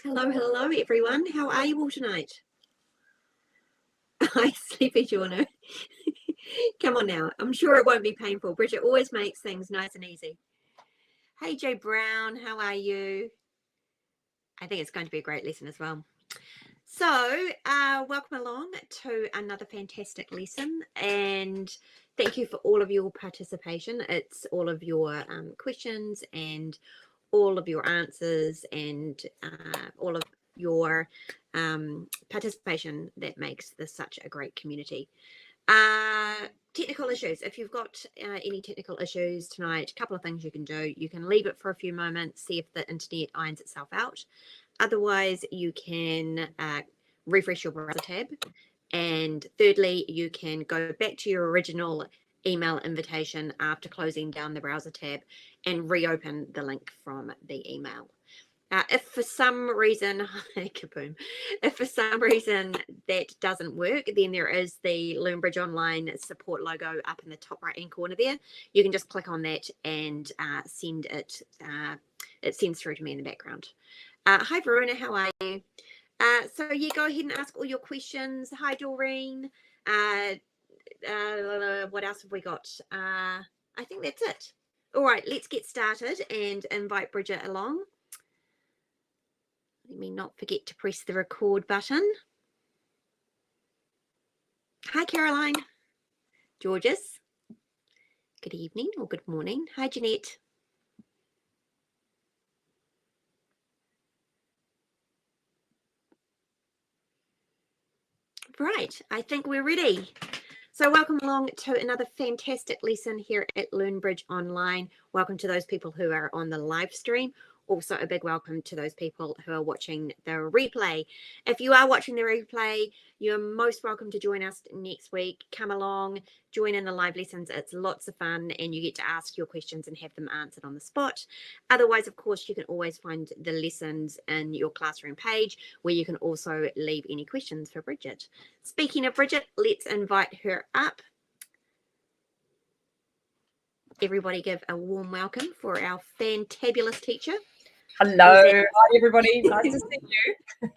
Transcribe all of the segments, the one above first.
Hello, hello, everyone. How are you all tonight? Hi, sleepy Jono. Come on now. I'm sure it won't be painful. Bridget always makes things nice and easy. Hey, Jay Brown. How are you? I think it's going to be a great lesson as well. So, welcome along to another fantastic lesson, and thank you for all of your participation. It's all of your questions and all of your answers and all of your participation that makes this such a great community. Technical issues. If you've got any technical issues tonight, a couple of things you can do. You can leave it for a few moments, see if the internet irons itself out. Otherwise, you can refresh your browser tab. And thirdly, you can go back to your original email invitation after closing down the browser tab and reopen the link from the email. If for some reason, kaboom, if for some reason that doesn't work, then there is the LearnBridge Online support logo up in the top right hand corner there. You can just click on that and send it. It sends through to me in the background. Hi, Verona, how are you? So yeah, go ahead and ask all your questions. Hi, Doreen. What else have we got? I think that's it. All right, let's get started and invite Bridget along. Let me not forget to press the record button. Hi, Caroline. Georges. Good evening or good morning. Hi, Jeanette. Right, I think we're ready. So welcome along to another fantastic lesson here at LearnBridge Online. Welcome to those people who are on the live stream. Also a big welcome to those people who are watching the replay. If you are watching the replay, you're most welcome to join us next week. Come along, join in the live lessons. It's lots of fun and you get to ask your questions and have them answered on the spot. Otherwise, of course, you can always find the lessons in your classroom page where you can also leave any questions for Bridget. Speaking of Bridget, let's invite her up. Everybody give a warm welcome for our fantabulous teacher. Hello. Hi, everybody. Nice to see you.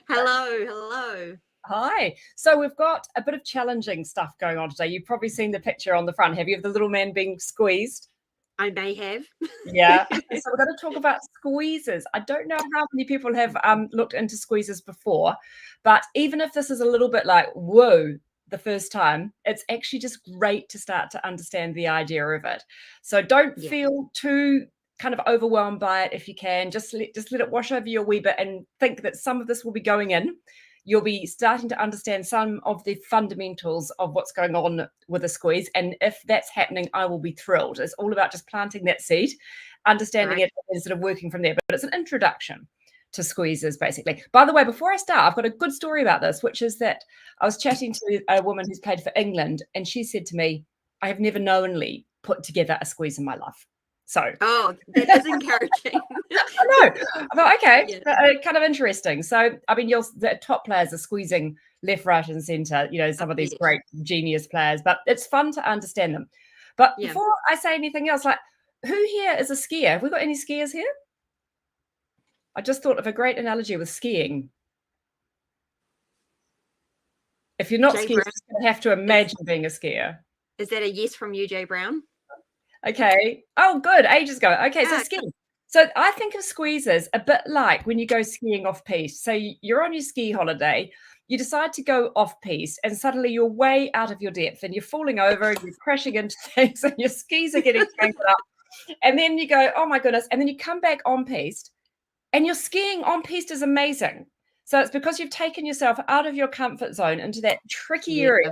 Hello. Hi. So we've got a bit of challenging stuff going on today. You've probably seen the picture on the front, have you, of the little man being squeezed? I may have. Yeah. So we're going to talk about squeezes. I don't know how many people have looked into squeezes before, but even if this is a little bit like, whoa, the first time, it's actually just great to start to understand the idea of it. So don't feel too kind of overwhelmed by it. If you can, just let it wash over you a wee bit and think that some of this will be going in. You'll be starting to understand some of the fundamentals of what's going on with a squeeze. And if that's happening, I will be thrilled. It's all about just planting that seed, understanding it, and sort of working from there. But it's an introduction to squeezes, basically. By the way, before I start, I've got a good story about this, which is that I was chatting to a woman who's played for England, and she said to me, I have never knowingly put together a squeeze in my life. So, that is encouraging. I know. I thought, okay, kind of interesting. So, I mean, the top players are squeezing left, right, and centre. You know, some of these great genius players, but it's fun to understand them. But before I say anything else, like, who here is a skier? Have we got any skiers here? I just thought of a great analogy with skiing. If you're not skiing, you're just going to have to imagine being a skier. Is that a yes from you, Jay Brown? Okay. Oh, good. Ages ago. Okay, so skiing. So I think of squeezes a bit like when you go skiing off-piste. So you're on your ski holiday, you decide to go off-piste, and suddenly you're way out of your depth and you're falling over and you're crashing into things and your skis are getting tangled up. And then you go, oh my goodness. And then you come back on-piste and your skiing on-piste is amazing. So it's because you've taken yourself out of your comfort zone into that tricky area,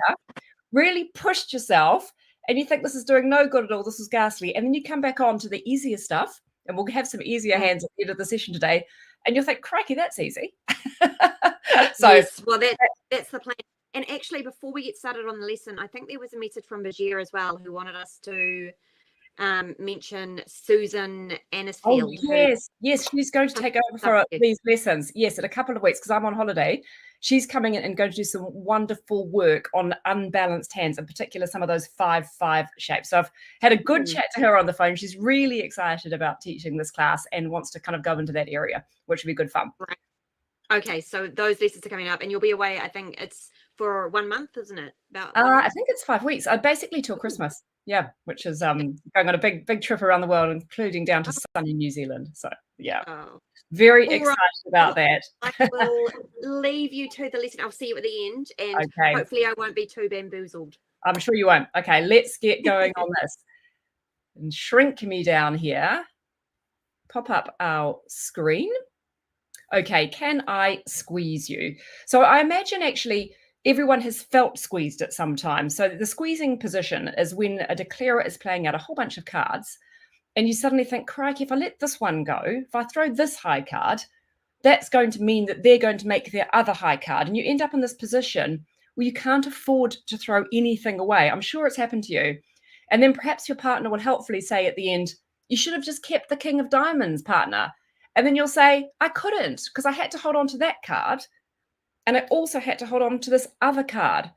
really pushed yourself, and you think this is doing no good at all, this is ghastly, and then you come back on to the easier stuff, and we'll have some easier hands at the end of the session today, and you'll think, crikey, that's easy. Well, that's the plan. And actually, before we get started on the lesson, I think there was a message from Bajir as well, who wanted us to mention Susan Anisfield. Oh, yes, she's going to take over for these lessons. Yes, in a couple of weeks, because I'm on holiday. She's coming in and going to do some wonderful work on unbalanced hands, in particular some of those 5-5 shapes. So I've had a good chat to her on the phone. She's really excited about teaching this class and wants to kind of go into that area, which would be good fun. Right. Okay, so those lessons are coming up, and you'll be away. I think it's for 1 month, isn't it? About I think it's 5 weeks. Basically till Christmas. Yeah, which is going on a big trip around the world, including down to sunny New Zealand. So yeah, very excited about that. I will leave you to the lesson. I'll see you at the end, and hopefully I won't be too bamboozled. I'm sure you won't. Okay, let's get going on this. And shrink me down here. Pop up our screen. Okay, can I squeeze you? So I imagine actually everyone has felt squeezed at some time. So the squeezing position is when a declarer is playing out a whole bunch of cards and you suddenly think, crikey, if I let this one go, if I throw this high card, that's going to mean that they're going to make their other high card. And you end up in this position where you can't afford to throw anything away. I'm sure it's happened to you. And then perhaps your partner will helpfully say at the end, you should have just kept the King of Diamonds, partner. And then you'll say, I couldn't because I had to hold on to that card. And I also had to hold on to this other card.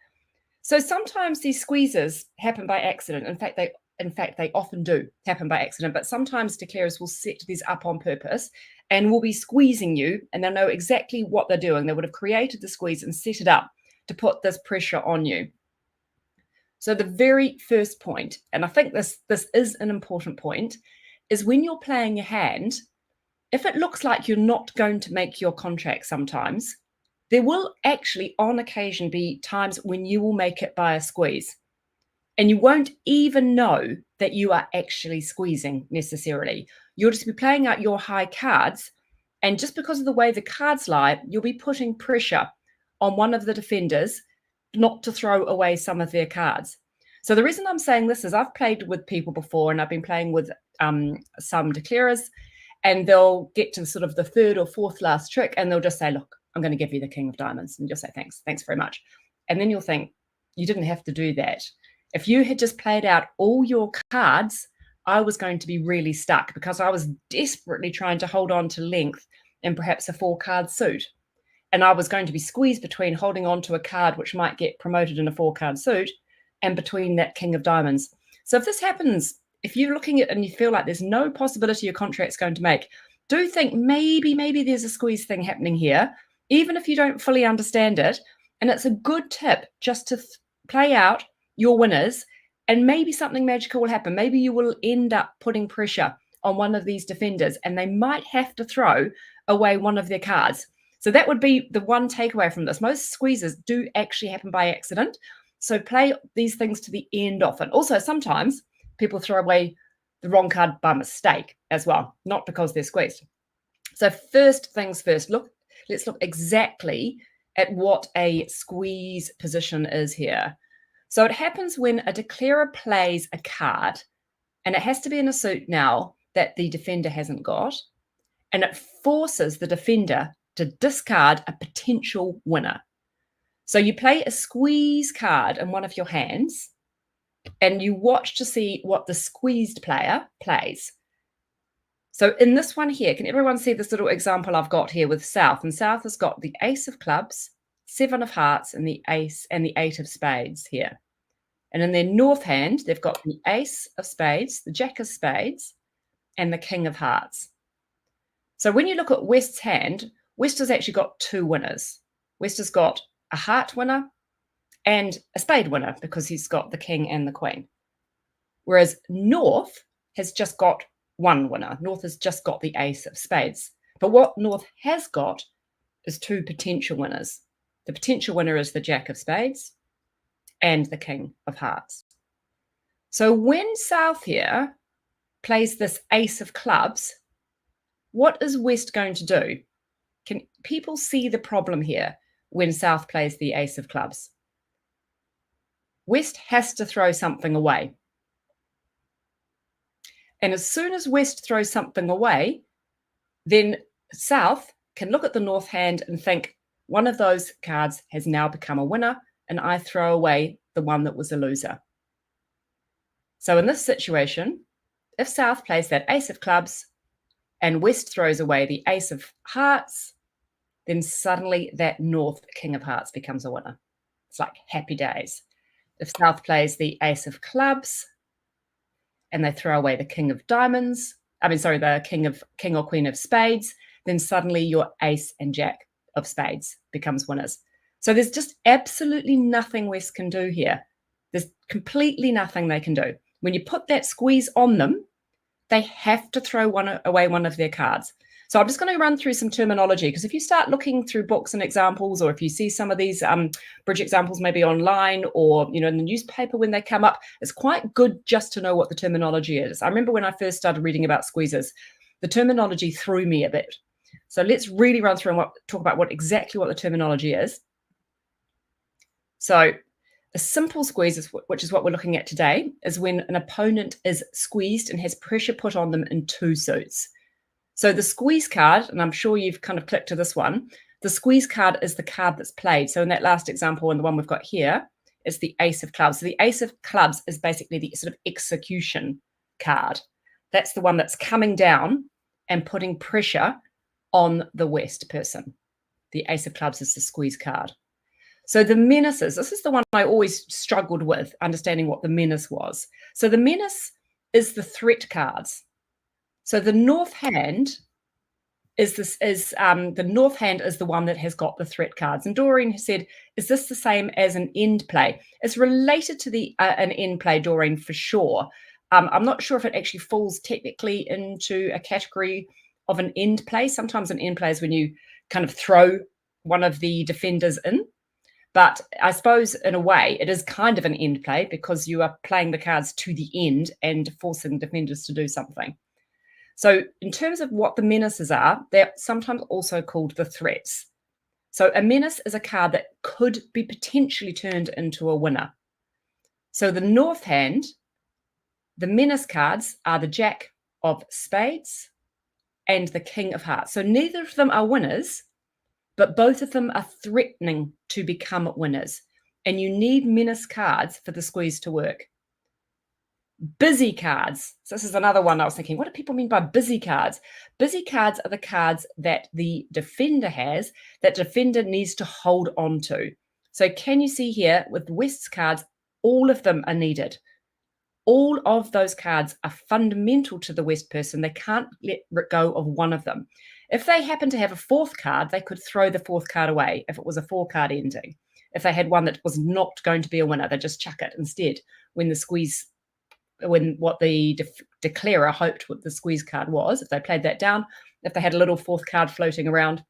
So sometimes these squeezes happen by accident. In fact, they often do happen by accident, but sometimes declarers will set these up on purpose and will be squeezing you, and they'll know exactly what they're doing. They would have created the squeeze and set it up to put this pressure on you. So the very first point, and I think this is an important point, is when you're playing a hand, if it looks like you're not going to make your contract sometimes, there will actually on occasion be times when you will make it by a squeeze. And you won't even know that you are actually squeezing necessarily. You'll just be playing out your high cards. And just because of the way the cards lie, you'll be putting pressure on one of the defenders not to throw away some of their cards. So the reason I'm saying this is I've played with people before, and I've been playing with some declarers, and they'll get to sort of the third or fourth last trick, and they'll just say, look, I'm going to give you the King of Diamonds. And you'll say, thanks very much. And then you'll think, you didn't have to do that. If you had just played out all your cards, I was going to be really stuck because I was desperately trying to hold on to length and perhaps a 4-card suit. And I was going to be squeezed between holding on to a card which might get promoted in a 4-card suit and between that King of Diamonds. So if this happens, if you're looking at and you feel like there's no possibility your contract's going to make, do think maybe there's a squeeze thing happening here, even if you don't fully understand it. And it's a good tip just to play out your winners, and maybe something magical will happen. Maybe you will end up putting pressure on one of these defenders and they might have to throw away one of their cards. So that would be the one takeaway from this. Most squeezes do actually happen by accident. So play these things to the end often. Also, sometimes people throw away the wrong card by mistake as well, not because they're squeezed. So first things first, let's look exactly at what a squeeze position is here. So it happens when a declarer plays a card, and it has to be in a suit now that the defender hasn't got, and it forces the defender to discard a potential winner. So you play a squeeze card in one of your hands, and you watch to see what the squeezed player plays. So in this one here, can everyone see this little example I've got here with South? And South has got the Ace of Clubs, 7 of Hearts, and the Ace and the 8 of Spades here. And in their North hand, they've got the Ace of Spades, the Jack of Spades, and the King of Hearts. So when you look at West's hand, West has actually got 2 winners. West has got a Heart winner and a Spade winner because he's got the King and the Queen. Whereas North has just got 1 winner. North has just got the Ace of Spades. But what North has got is 2 potential winners. The potential winner is the Jack of Spades and the King of Hearts. So when South here plays this Ace of Clubs, what is West going to do? Can people see the problem here when South plays the Ace of Clubs? West has to throw something away. And as soon as West throws something away, then South can look at the North hand and think, one of those cards has now become a winner, and I throw away the one that was a loser. So in this situation, if South plays that Ace of Clubs and West throws away the Ace of Hearts, then suddenly that North King of Hearts becomes a winner. It's like happy days. If South plays the Ace of Clubs and they throw away the King of Diamonds, the King or Queen of Spades, then suddenly your Ace and Jack of spades becomes winners. So there's just absolutely nothing West can do here. There's completely nothing they can do. When you put that squeeze on them, they have to throw away one of their cards. So I'm just going to run through some terminology, because if you start looking through books and examples, or if you see some of these bridge examples maybe online or in the newspaper when they come up, it's quite good just to know what the terminology is. I remember when I first started reading about squeezes, the terminology threw me a bit. So let's really run through and talk about exactly what the terminology is. So a simple squeeze, which is what we're looking at today, is when an opponent is squeezed and has pressure put on them in two suits. So the squeeze card, and I'm sure you've kind of clicked to this one, the squeeze card is the card that's played. So in that last example, and the one we've got here, is the ace of clubs. So the ace of clubs is basically the sort of execution card. That's the one that's coming down and putting pressure on the West person. The ace of clubs is the squeeze card. So the menaces, this is the one I always struggled with, understanding what the menace was. So the menace is the threat cards. So the north hand is the one that has got the threat cards. And Doreen has said, is this the same as an end play? It's related to an end play, Doreen, for sure. I'm not sure if it actually falls technically into a category of an end play. Sometimes an end play is when you kind of throw one of the defenders in. But I suppose in a way it is kind of an end play, because you are playing the cards to the end and forcing defenders to do something. So in terms of what the menaces are, they're sometimes also called the threats. So a menace is a card that could be potentially turned into a winner. So the north hand, the menace cards are the Jack of Spades and the King of Hearts. So neither of them are winners, but both of them are threatening to become winners. And you need menace cards for the squeeze to work. Busy cards. So this is another one I was thinking, what do people mean by busy cards? Busy cards are the cards that the defender has, that defender needs to hold on to. So can you see here with West's cards, all of them are needed. All of those cards are fundamental to the West person. They can't let go of one of them. If they happen to have a fourth card, they could throw the fourth card away if it was a 4-card ending. If they had one that was not going to be a winner, they just chuck it instead when what the declarer hoped what the squeeze card was. If they played that down, if they had a little fourth card floating around,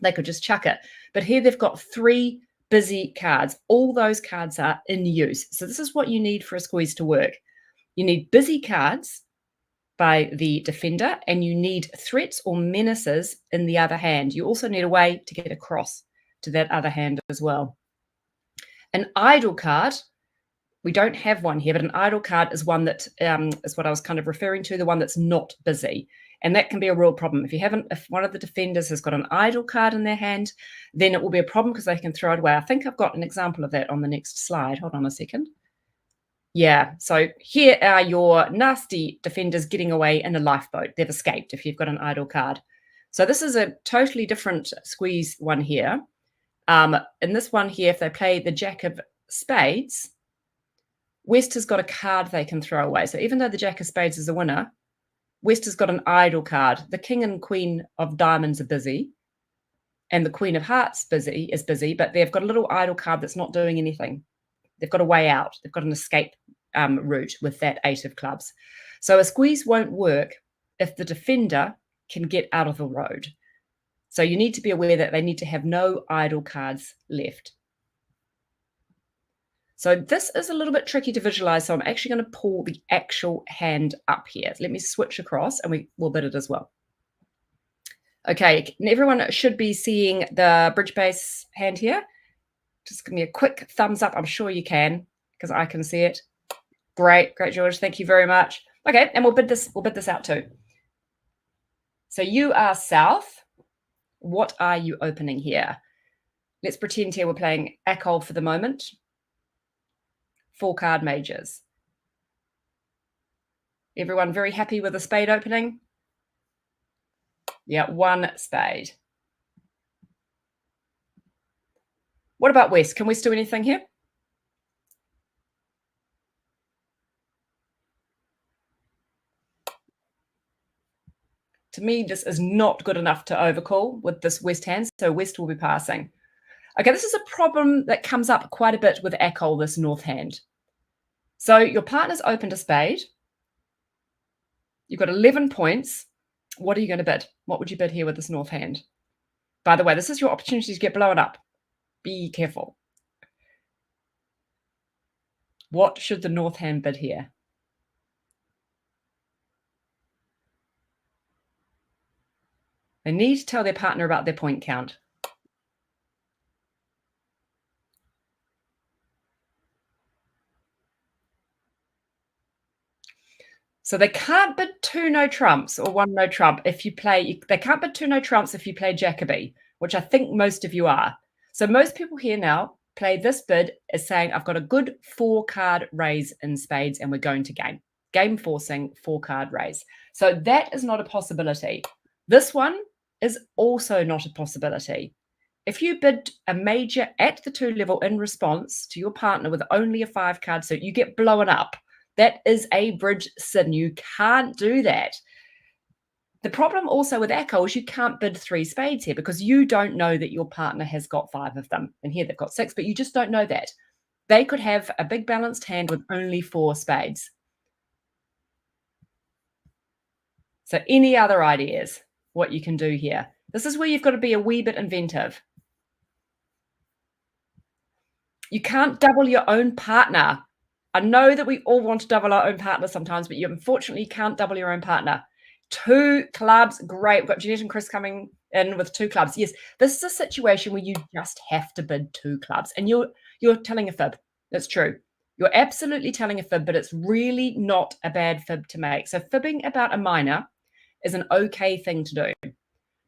they could just chuck it. But here they've got 3 busy cards. All those cards are in use. So this is what you need for a squeeze to work. You need busy cards by the defender, and you need threats or menaces in the other hand. You also need a way to get across to that other hand as well. An idle card, we don't have one here, but an idle card is one that is what I was kind of referring to, the one that's not busy. And that can be a real problem. If one of the defenders has got an idle card in their hand, then it will be a problem because they can throw it away. I think I've got an example of that on the next slide. Hold on a second. Yeah, so here are your nasty defenders getting away in a lifeboat. They've escaped if you've got an idle card. So this is a totally different squeeze one here. In this one here, if they play the Jack of Spades, West has got a card they can throw away. So even though the Jack of Spades is a winner, West has got an idle card. The King and Queen of Diamonds are busy, and the Queen of Hearts is busy, but they've got a little idle card that's not doing anything. They've got a way out. They've got an escape route with that 8 of clubs. So a squeeze won't work if the defender can get out of the road. So you need to be aware that they need to have no idle cards left. So this is a little bit tricky to visualize. So I'm actually going to pull the actual hand up here. Let me switch across and we'll bid it as well. Okay, everyone should be seeing the bridge base hand here. Just give me a quick thumbs up. I'm sure you can, because I can see it. Great, George. Thank you very much. Okay, and we'll bid this out too. So you are south. What are you opening here? Let's pretend here we're playing Acol for the moment. 4-card majors. Everyone very happy with the spade opening? Yeah, 1 spade. What about West? Can West do anything here? To me, this is not good enough to overcall with this West hand, so West will be passing. Okay, this is a problem that comes up quite a bit with Acol, this North hand. So your partner's opened a spade. You've got 11 points. What are you going to bid? What would you bid here with this North hand? By the way, this is your opportunity to get blown up. Be careful. What should the North hand bid here? They need to tell their partner about their point count. So they can't bid 2 no trumps or 1 no trump if you play. They can't bid 2 no trumps if you play Jacoby, which I think most of you are. So most people here now play this bid as saying, I've got a good 4-card raise in spades and we're going to game. Game forcing 4-card raise. So that is not a possibility. This one is also not a possibility. If you bid a major at the 2 level in response to your partner with only a 5-card suit, you get blown up. That is a bridge sin. You can't do that. The problem also with Acol is you can't bid 3 spades here because you don't know that your partner has got 5 of them. And here they've got 6, but you just don't know that. They could have a big balanced hand with only 4 spades. So any other ideas what you can do here? This is where you've got to be a wee bit inventive. You can't double your own partner. I know that we all want to double our own partner sometimes, but you unfortunately can't double your own partner. 2 clubs, great. We've got Jeanette and Chris coming in with 2 clubs. Yes, this is a situation where you just have to bid 2 clubs. And you're telling a fib. That's true. You're absolutely telling a fib, but it's really not a bad fib to make. So fibbing about a minor is an okay thing to do.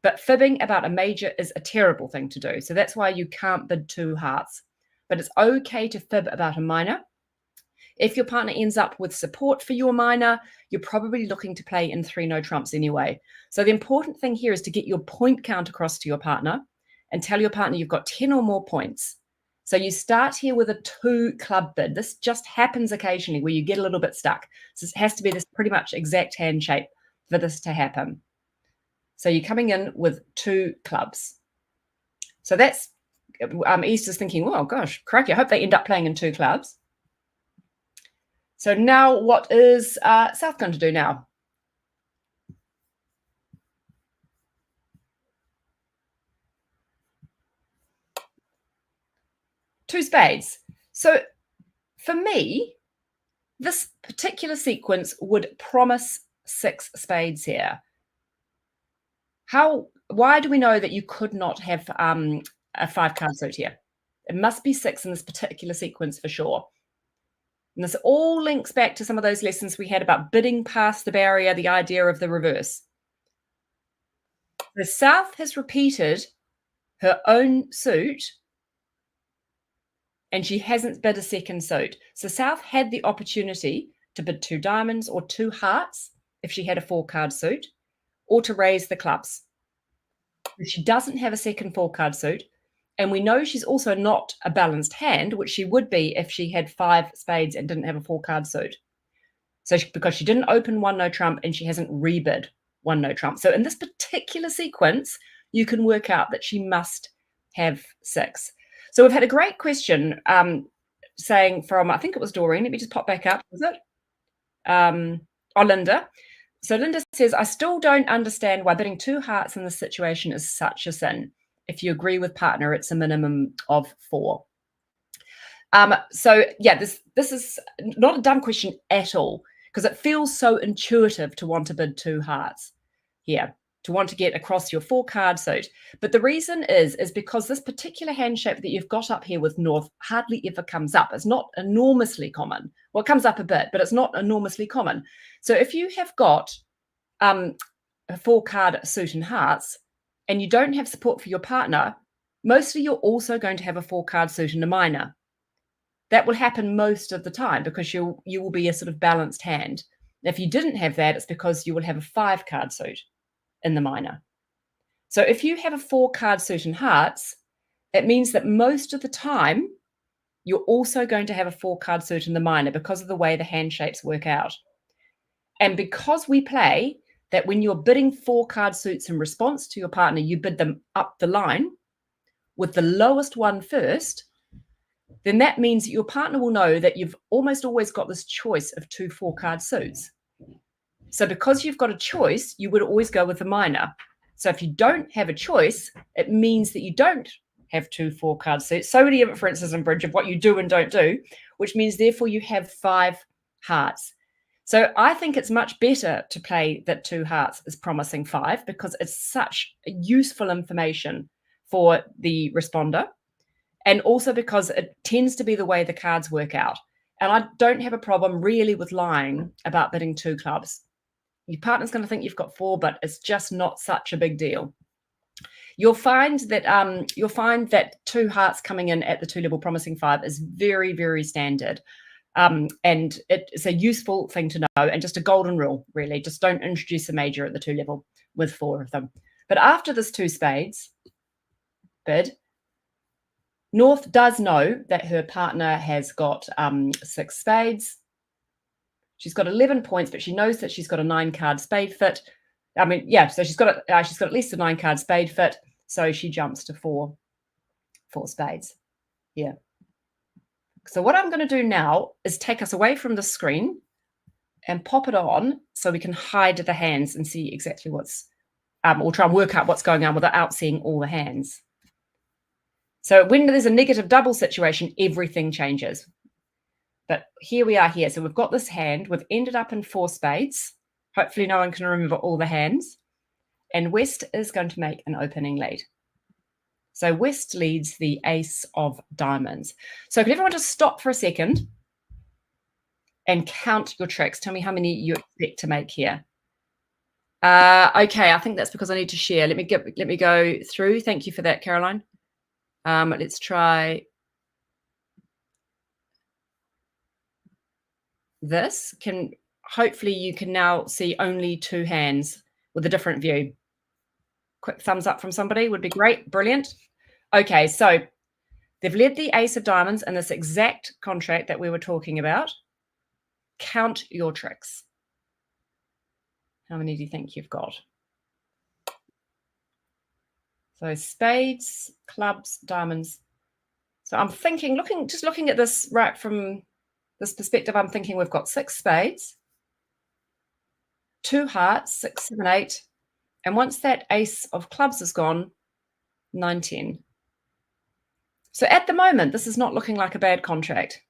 But fibbing about a major is a terrible thing to do. So that's why you can't bid 2 hearts. But it's okay to fib about a minor. If your partner ends up with support for your minor, you're probably looking to play in 3 no trumps anyway. So the important thing here is to get your point count across to your partner and tell your partner you've got 10 or more points. So you start here with a 2 club bid. This just happens occasionally where you get a little bit stuck. So it has to be this pretty much exact hand shape for this to happen. So you're coming in with 2 clubs. So that's, Easter's thinking, oh gosh, crikey, I hope they end up playing in 2 clubs. So now what is South going to do now? Two spades. So for me, this particular sequence would promise 6 spades here. Why do we know that you could not have a 5-card suit here? It must be 6 in this particular sequence for sure. And this all links back to some of those lessons we had about bidding past the barrier, the idea of the reverse. The South has repeated her own suit and she hasn't bid a second suit. So South had the opportunity to bid 2 diamonds or 2 hearts if she had a 4-card suit, or to raise the clubs. But she doesn't have a second 4-card suit. And we know she's also not a balanced hand, which she would be if she had 5 spades and didn't have a 4-card suit. So because she didn't open 1 no trump and she hasn't rebid 1 no trump. So in this particular sequence, you can work out that she must have 6. So we've had a great question saying from, I think it was Doreen. Let me just pop back up. Was it? Linda. So Linda says, I still don't understand why bidding 2 hearts in this situation is such a sin. If you agree with partner, it's a minimum of 4. So yeah, this is not a dumb question at all, because it feels so intuitive to want to bid 2 hearts here, to want to get across your 4-card suit. But the reason is because this particular hand shape that you've got up here with North hardly ever comes up. It's not enormously common. Well, it comes up a bit, but it's not enormously common. So if you have got a 4-card suit and hearts, and you don't have support for your partner, mostly you're also going to have a 4-card suit and a minor. That will happen most of the time because you will be a sort of balanced hand. If you didn't have that, it's because you will have a 5-card suit in the minor. So if you have a 4-card suit and hearts, it means that most of the time you're also going to have a 4-card suit in the minor because of the way the hand shapes work out. And because we play that when you're bidding 4 card suits in response to your partner, you bid them up the line with the lowest one first, then that means that your partner will know that you've almost always got this choice of 2 4-card suits. So because you've got a choice, you would always go with the minor. So if you don't have a choice, it means that you don't have 2 4-card suits. So many inferences in bridge of what you do and don't do, which means therefore you have 5 hearts. So I think it's much better to play that 2 hearts is promising 5 because it's such useful information for the responder. And also because it tends to be the way the cards work out. And I don't have a problem really with lying about bidding 2 clubs. Your partner's going to think you've got 4, but it's just not such a big deal. You'll find that 2 hearts coming in at the 2-level promising 5 is very, very standard. And it's a useful thing to know and just a golden rule, really. Just don't introduce a major at the 2-level with 4 of them. But after this 2 spades bid, North does know that her partner has got 6 spades. She's got 11 points, but she knows that she's got a 9-card spade fit. So she's got at least a 9-card spade fit. So she jumps to 4 spades. Yeah. So what I'm going to do now is take us away from the screen and pop it on so we can hide the hands and see exactly what's, or try and work out what's going on without seeing all the hands. So when there's a negative double situation, everything changes. But here we are here. So we've got this hand. We've ended up in 4 spades. Hopefully no one can remember all the hands. And West is going to make an opening lead. So West leads the ace of diamonds. So can everyone just stop for a second and count your tricks? Tell me how many you expect to make here. Okay, I think that's because I need to share. Let me go through. Thank you for that, Caroline. Let's try this. Hopefully you can now see only 2 hands with a different view. Quick thumbs up from somebody would be great. Brilliant. Okay, so they've led the ace of diamonds in this exact contract that we were talking about. Count your tricks. How many do you think you've got? So spades, clubs, diamonds. So I'm thinking, looking at this right from this perspective, I'm thinking we've got 6 spades, 2 hearts, 6, 7, 8. And once that ace of clubs is gone, 9, 10. So at the moment, this is not looking like a bad contract.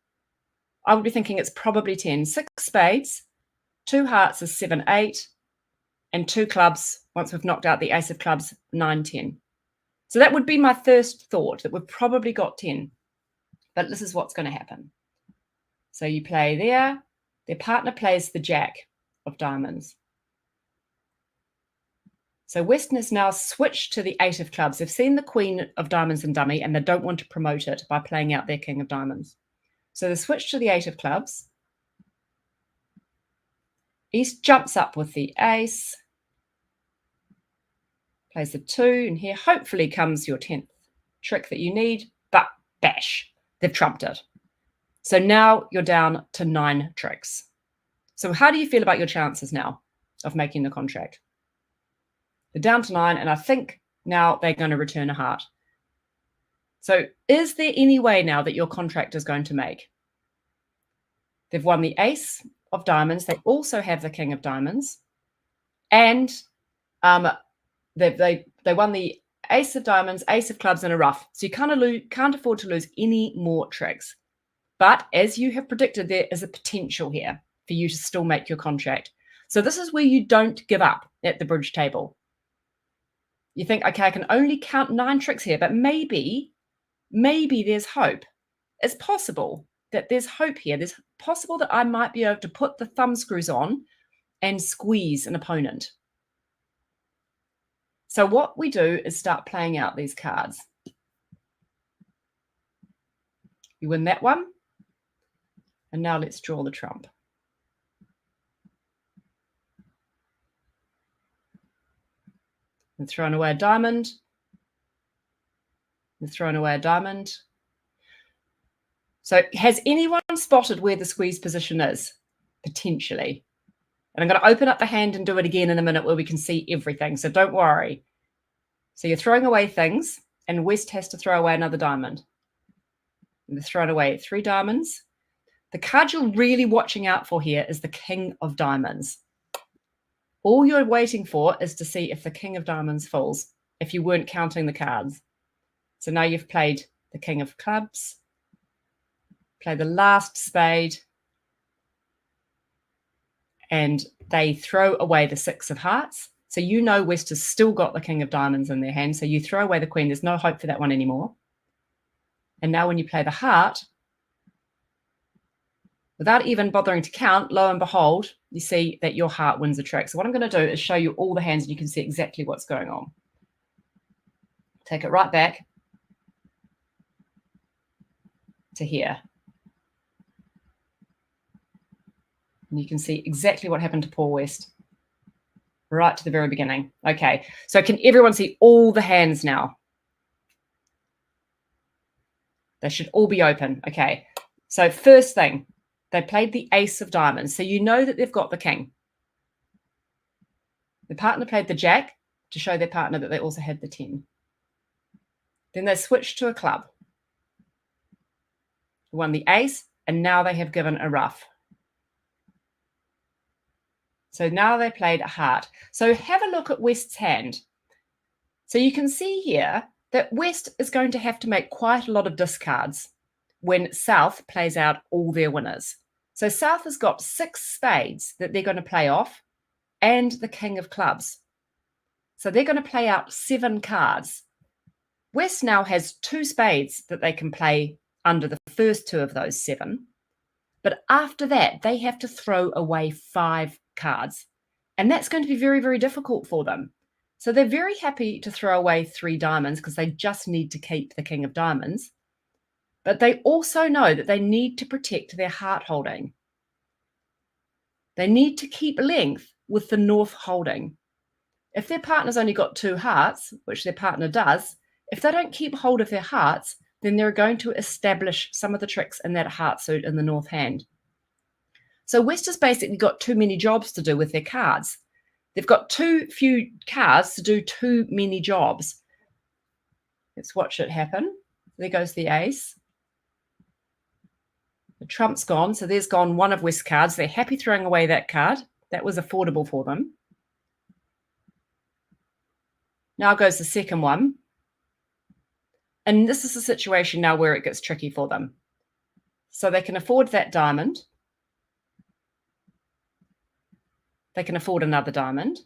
I would be thinking it's probably 10. 6 spades, 2 hearts is 7, 8, and 2 clubs, once we've knocked out the ace of clubs, 9, 10. So that would be my first thought, that we've probably got 10. But this is what's going to happen. So you play there. Their partner plays the jack of diamonds. So Western has now switched to the 8 of clubs. They've seen the queen of diamonds and dummy, and they don't want to promote it by playing out their king of diamonds. So they switch to the 8 of clubs. East jumps up with the ace. Plays the 2, and here hopefully comes your 10th trick that you need, but bash, they've trumped it. So now you're down to 9 tricks. So how do you feel about your chances now of making the contract? They're down to 9, and I think now they're going to return a heart. So is there any way now that your contract is going to make? They've won the ace of diamonds. They also have the king of diamonds, and they won the ace of diamonds, ace of clubs, and a ruff. So you can't afford to lose any more tricks. But as you have predicted, there is a potential here for you to still make your contract. So this is where you don't give up at the bridge table. You think, okay, I can only count 9 tricks here, but maybe there's hope. It's possible that there's hope here. It's possible that I might be able to put the thumb screws on and squeeze an opponent. So what we do is start playing out these cards. You win that one. And now let's draw the trump. And throwing away a diamond. And throwing away a diamond. So has anyone spotted where the squeeze position is? Potentially. And I'm going to open up the hand and do it again in a minute where we can see everything. So don't worry. So you're throwing away things, and West has to throw away another diamond. And they're thrown away 3 diamonds. The card you're really watching out for here is the King of Diamonds. All you're waiting for is to see if the King of Diamonds falls, if you weren't counting the cards. So now you've played the King of Clubs, play the last spade, and they throw away the 6 of Hearts. So you know West has still got the King of Diamonds in their hand. So you throw away the Queen. There's no hope for that one anymore. And now when you play the Heart, without even bothering to count, lo and behold, you see that your Heart wins the trick. So what I'm going to do is show you all the hands and you can see exactly what's going on. Take it right back to here. And you can see exactly what happened to poor West. Right to the very beginning. Okay, so can everyone see all the hands now? They should all be open. Okay, so first thing, they played the Ace of Diamonds. So you know that they've got the King. The partner played the Jack to show their partner that they also had the 10. Then they switched to a club. Won the Ace, and now they have given a ruff. So now they played a heart. So have a look at West's hand. So you can see here that West is going to have to make quite a lot of discards when South plays out all their winners. So South has got 6 spades that they're going to play off and the King of Clubs. So they're going to play out 7 cards. West now has 2 spades that they can play under the first 2 of those 7. But after that, they have to throw away 5 cards. And that's going to be very, very difficult for them. So they're very happy to throw away 3 diamonds because they just need to keep the King of Diamonds. But they also know that they need to protect their heart holding. They need to keep length with the North holding. If their partner's only got 2 hearts, which their partner does, if they don't keep hold of their hearts, then they're going to establish some of the tricks in that heart suit in the North hand. So West has basically got too many jobs to do with their cards. They've got too few cards to do too many jobs. Let's watch it happen. There goes the Ace. The Trump's gone, so there's gone one of West's cards. They're happy throwing away that card. That was affordable for them. Now goes the second one. And this is a situation now where it gets tricky for them. So they can afford that diamond. They can afford another diamond.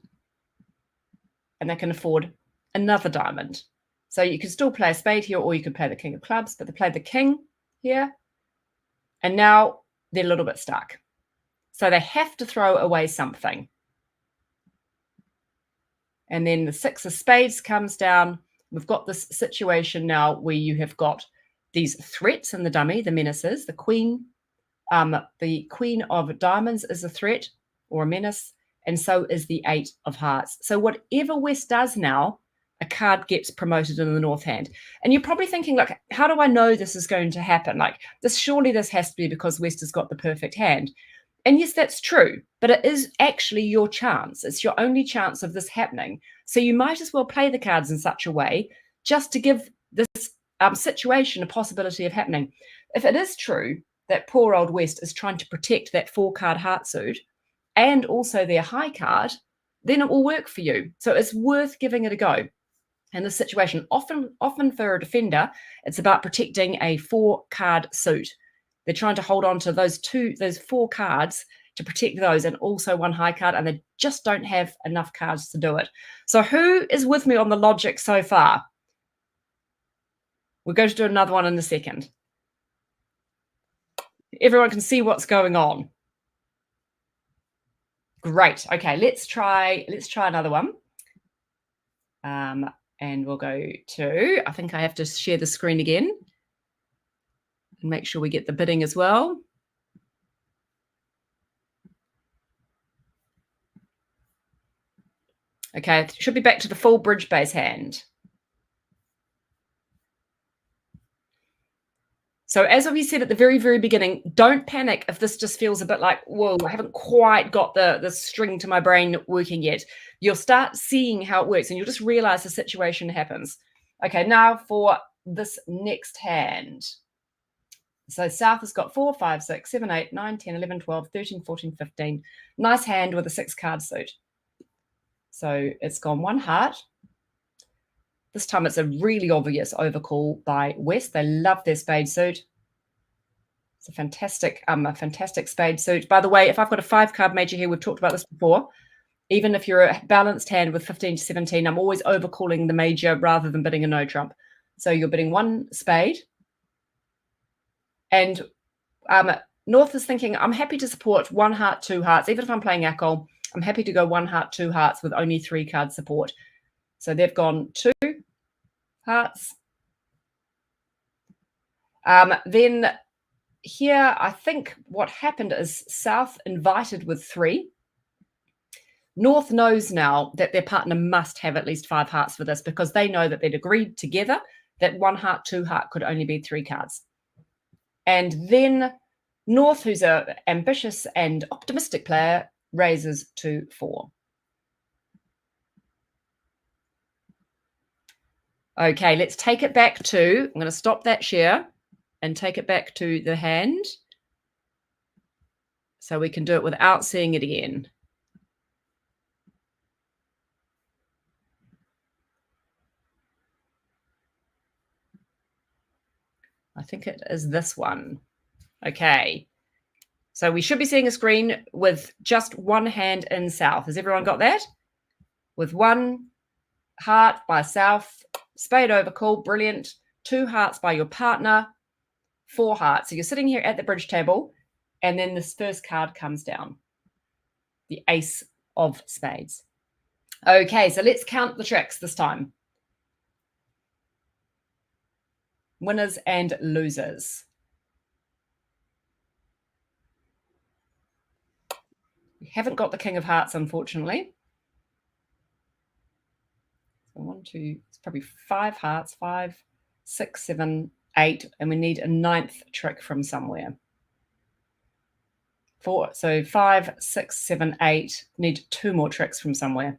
And they can afford another diamond. So you can still play a spade here, or you can play the King of Clubs, but they played the King here. And now they're a little bit stuck. So they have to throw away something. And then the 6 of Spades comes down. We've got this situation now where you have got these threats in the dummy, the menaces, the Queen of Diamonds is a threat or a menace, and so is the 8 of Hearts. So whatever West does now, a card gets promoted in the North hand. And you're probably thinking, like, how do I know this is going to happen? Like, surely this has to be because West has got the perfect hand. And yes, that's true, but it is actually your chance. It's your only chance of this happening. So you might as well play the cards in such a way just to give this situation a possibility of happening. If it is true that poor old West is trying to protect that 4-card heart suit and also their high card, then it will work for you. So it's worth giving it a go. In this situation, often for a defender, it's about protecting a 4-card suit. They're trying to hold on to those 4 cards to protect those and also 1 high card, and they just don't have enough cards to do it. So who is with me on the logic so far? We're going to do another one in a second. Everyone can see what's going on. Great. Okay, let's try another one. And we'll go to, I think I have to share the screen again and make sure we get the bidding as well. Okay, it should be back to the full bridge base hand. So as we said at the very, very beginning, don't panic if this just feels a bit like, whoa, I haven't quite got the string to my brain working yet. You'll start seeing how it works and you'll just realize the situation happens. Okay, now for this next hand. So South has got 4, 5, 6, 7, 8, 9, 10, 11, 12, 13, 14, 15. Nice hand with a 6-card suit. So it's gone 1 heart. This time it's a really obvious overcall by West. They love their spade suit. It's a fantastic spade suit. By the way, if I've got a 5-card major here, we've talked about this before. Even if you're a balanced hand with 15 to 17, I'm always overcalling the major rather than bidding a no trump. So you're bidding 1 spade. And North is thinking, I'm happy to support 1 heart, 2 hearts. Even if I'm playing Akol, I'm happy to go 1 heart, 2 hearts with only 3-card support. So they've gone 2 hearts. Then here, I think what happened is South invited with 3. North knows now that their partner must have at least 5 hearts for this because they know that they'd agreed together that 1 heart, 2 heart could only be 3 cards. And then North, who's an ambitious and optimistic player, raises to 4. Okay, let's take it back to, I'm going to stop that share and take it back to the hand so we can do it without seeing it again. I think it is this one. Okay. So we should be seeing a screen with just 1 hand in South. Has everyone got that? With 1 heart by South, spade overcall, brilliant. 2 hearts by your partner, 4 hearts. So you're sitting here at the bridge table, and then this first card comes down, the ace of spades. Okay, so let's count the tricks this time. Winners and losers. We haven't got the king of hearts, unfortunately. So 1, 2, it's probably 5 hearts, 5, 6, 7, 8, and we need a 9th trick from somewhere. 4, so 5, 6, 7, 8, need 2 more tricks from somewhere.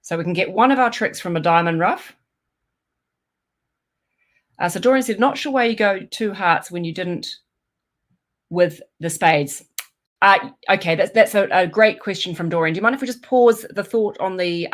So we can get one of our tricks from a diamond rough. So Dorian said, not sure why you go 2 hearts when you didn't with the spades. Okay, that's a great question from Dorian. Do you mind if we just pause the thought on the,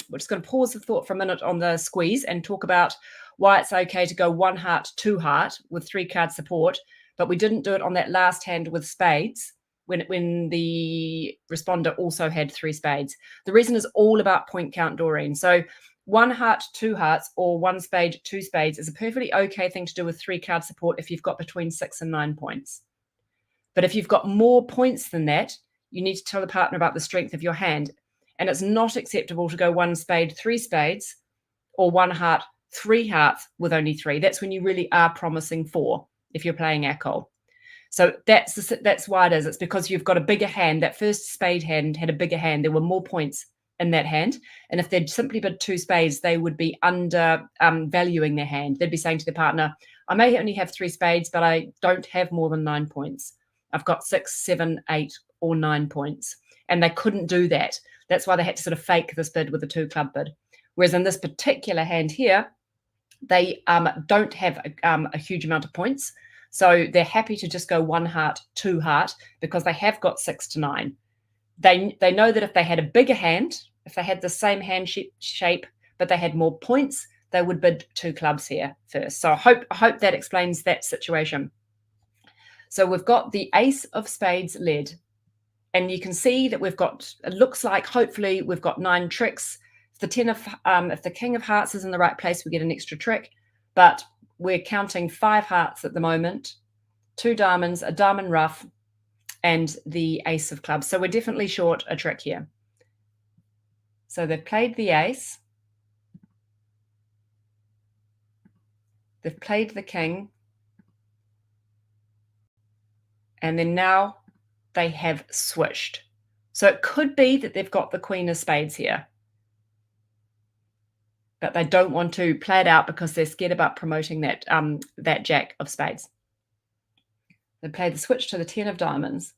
we're just going to pause the thought for a minute on the squeeze and talk about why it's okay to go 1 heart, 2 heart with 3-card support, but we didn't do it on that last hand with spades when the responder also had 3 spades. The reason is all about point count, Doreen. So 1 heart, 2 hearts, or 1 spade, 2 spades is a perfectly okay thing to do with 3-card support if you've got between 6 and 9 points. But if you've got more points than that, you need to tell the partner about the strength of your hand. And it's not acceptable to go 1 spade, 3 spades, or 1 heart, 3 hearts with only 3. That's when you really are promising 4 if you're playing Akol. So that's why it is. It's because you've got a bigger hand. That first spade hand had a bigger hand. There were more points in that hand. And if they'd simply bid 2 spades, they would be valuing their hand. They'd be saying to their partner, I may only have 3 spades, but I don't have more than 9 points. I've got 6, 7, 8, or 9 points. And they couldn't do that. That's why they had to sort of fake this bid with a 2-club bid. Whereas in this particular hand here, they don't have a huge amount of points. So they're happy to just go 1 heart, 2 heart, because they have got 6 to 9. They know that if they had a bigger hand, if they had the same hand shape, but they had more points, they would bid 2 clubs here first. So I hope that explains that situation. So we've got the ace of spades led. And you can see that we've got, it looks like hopefully we've got 9 tricks. If the king of hearts is in the right place, we get an extra trick. But we're counting 5 hearts at the moment, 2 diamonds, a diamond rough, and the ace of clubs. So we're definitely short a trick here. So they've played the ace. They've played the king. And then now they have switched. So it could be that they've got the queen of spades here. but they don't want to play it out because they're scared about promoting that that jack of spades. They play the switch to the 10 of diamonds,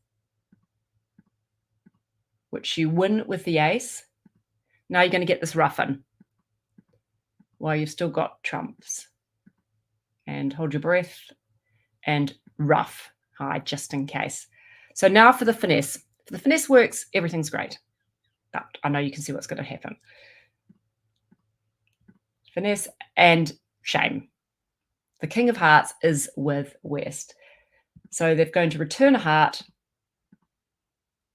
which you win with the ace. Now you're going to get this ruffin while you've still got trumps. And hold your breath and ruff high just in case. So now for the finesse. If the finesse works, everything's great. But I know you can see what's going to happen. Finesse and shame. The King of Hearts is with West. So they're going to return a heart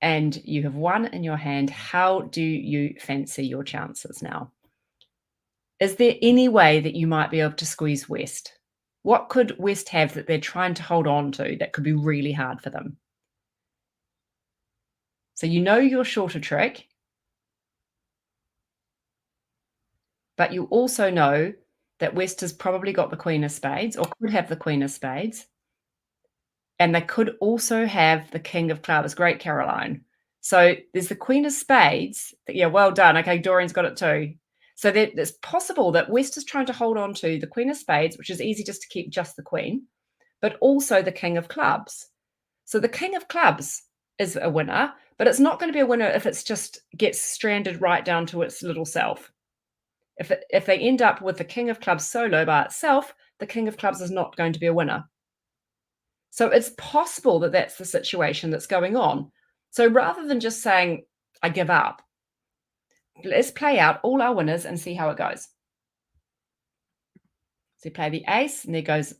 and you have one in your hand. How do you fancy your chances now? Is there any way that you might be able to squeeze West? What could West have that they're trying to hold on to that could be really hard for them? So you know your shorter trick, but you also know that West has probably got the Queen of Spades or could have the Queen of Spades. And they could also have the King of Clubs. Great, Caroline. So there's the Queen of Spades. Yeah, well done. Okay, Doreen's got it too. So it's possible that West is trying to hold on to the Queen of Spades, which is easy just to keep just the Queen, but also the King of Clubs. So the King of Clubs is a winner, but it's not going to be a winner if it's just gets stranded right down to its little self. If they end up with the King of Clubs solo by itself, the King of Clubs is not going to be a winner. So it's possible that that's the situation that's going on. So rather than just saying, I give up, let's play out all our winners and see how it goes. So you play the ace, and there goes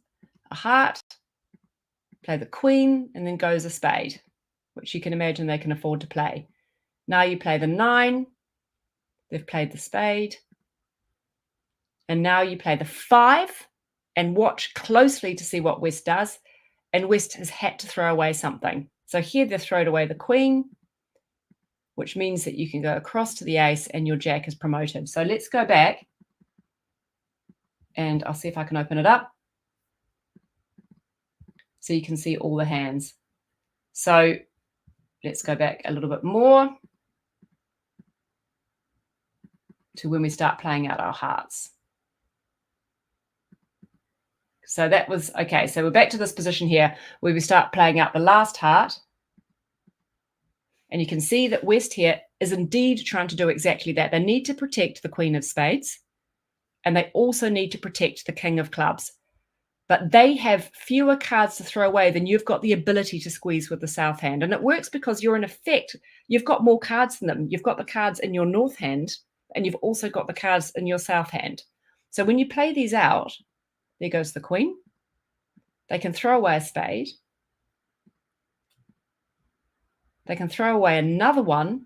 a heart, play the queen, and then goes a spade, which you can imagine they can afford to play. Now you play the 9, they've played the spade, and now you play the 5, and watch closely to see what West does. And West has had to throw away something. So here they've thrown away the queen, which means that you can go across to the ace and your jack is promoted. So let's go back and I'll see if I can open it up so you can see all the hands. So let's go back a little bit more to when we start playing out our hearts. So that was, okay, so we're back to this position here where we start playing out the last heart. And you can see that West here is indeed trying to do exactly that. They need to protect the Queen of Spades, and they also need to protect the King of Clubs. But they have fewer cards to throw away than you've got the ability to squeeze with the south hand. And it works because you're in effect, you've got more cards than them. You've got the cards in your north hand, and you've also got the cards in your south hand. So when you play these out, there goes the Queen. They can throw away a spade. They can throw away another one.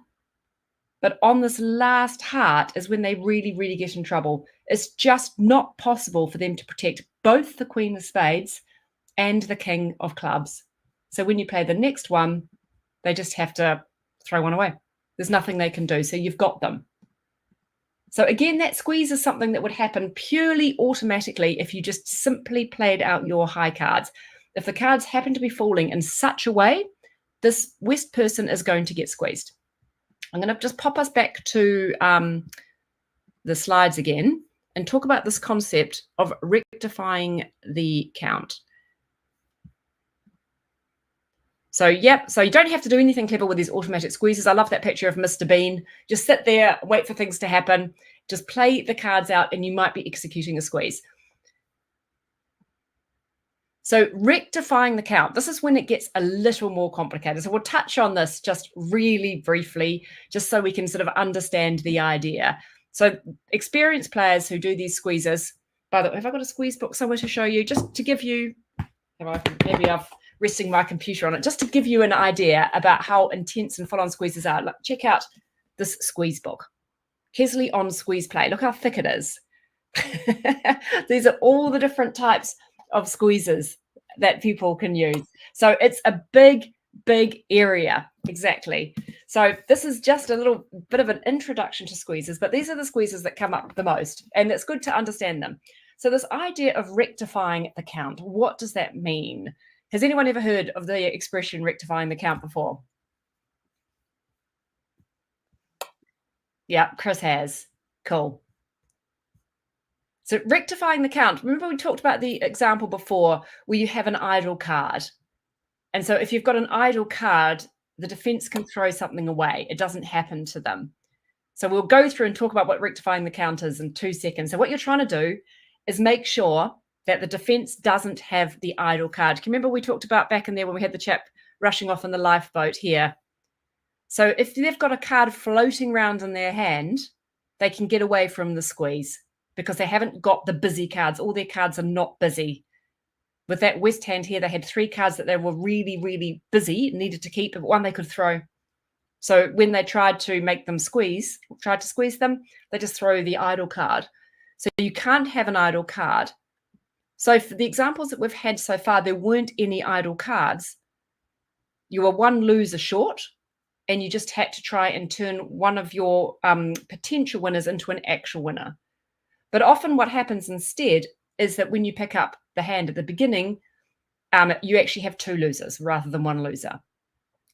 But on this last heart is when they really, really get in trouble. It's just not possible for them to protect both the Queen of Spades and the King of Clubs. So when you play the next one, they just have to throw one away. There's nothing they can do. So you've got them. So again, that squeeze is something that would happen purely automatically if you just simply played out your high cards. If the cards happen to be falling in such a way, this West person is going to get squeezed. I'm going to just pop us back to the slides again and talk about this concept of rectifying the count. So, yep, so you don't have to do anything clever with these automatic squeezes. I love that picture of Mr. Bean. Just sit there, wait for things to happen. Just play the cards out and you might be executing a squeeze. So rectifying the count, this is when it gets a little more complicated. So we'll touch on this just really briefly, just so we can sort of understand the idea. So experienced players who do these squeezes, by the way, have I got a squeeze book somewhere to show you? Just to give you, maybe I've resting my computer on it, just to give you an idea about how intense and full-on squeezes are. Look, check out this squeeze book. Kesley on squeeze play. Look how thick it is. These are all the different types of squeezes that people can use. So it's a big, big area. Exactly. So this is just a little bit of an introduction to squeezes, but these are the squeezes that come up the most, and it's good to understand them. So this idea of rectifying the count, what does that mean? Has anyone ever heard of the expression rectifying the count before? Yeah, Chris has. Cool. So rectifying the count. Remember we talked about the example before where you have an idle card. And so if you've got an idle card, the defense can throw something away. It doesn't happen to them. So we'll go through and talk about what rectifying the count is in 2 seconds. So what you're trying to do is make sure that the defense doesn't have the idle card. Can you remember we talked about back in there when we had the chap rushing off in the lifeboat here? So if they've got a card floating around in their hand, they can get away from the squeeze because they haven't got the busy cards. All their cards are not busy. With that West hand here, they had 3 cards that they were really, really busy, needed to keep, but one they could throw. So when they tried to make them squeeze, tried to squeeze them, they just throw the idle card. So you can't have an idle card. So for the examples that we've had so far, there weren't any idle cards. You were 1 loser short, and you just had to try and turn one of your potential winners into an actual winner. But often what happens instead is that when you pick up the hand at the beginning, you actually have 2 losers rather than 1 loser.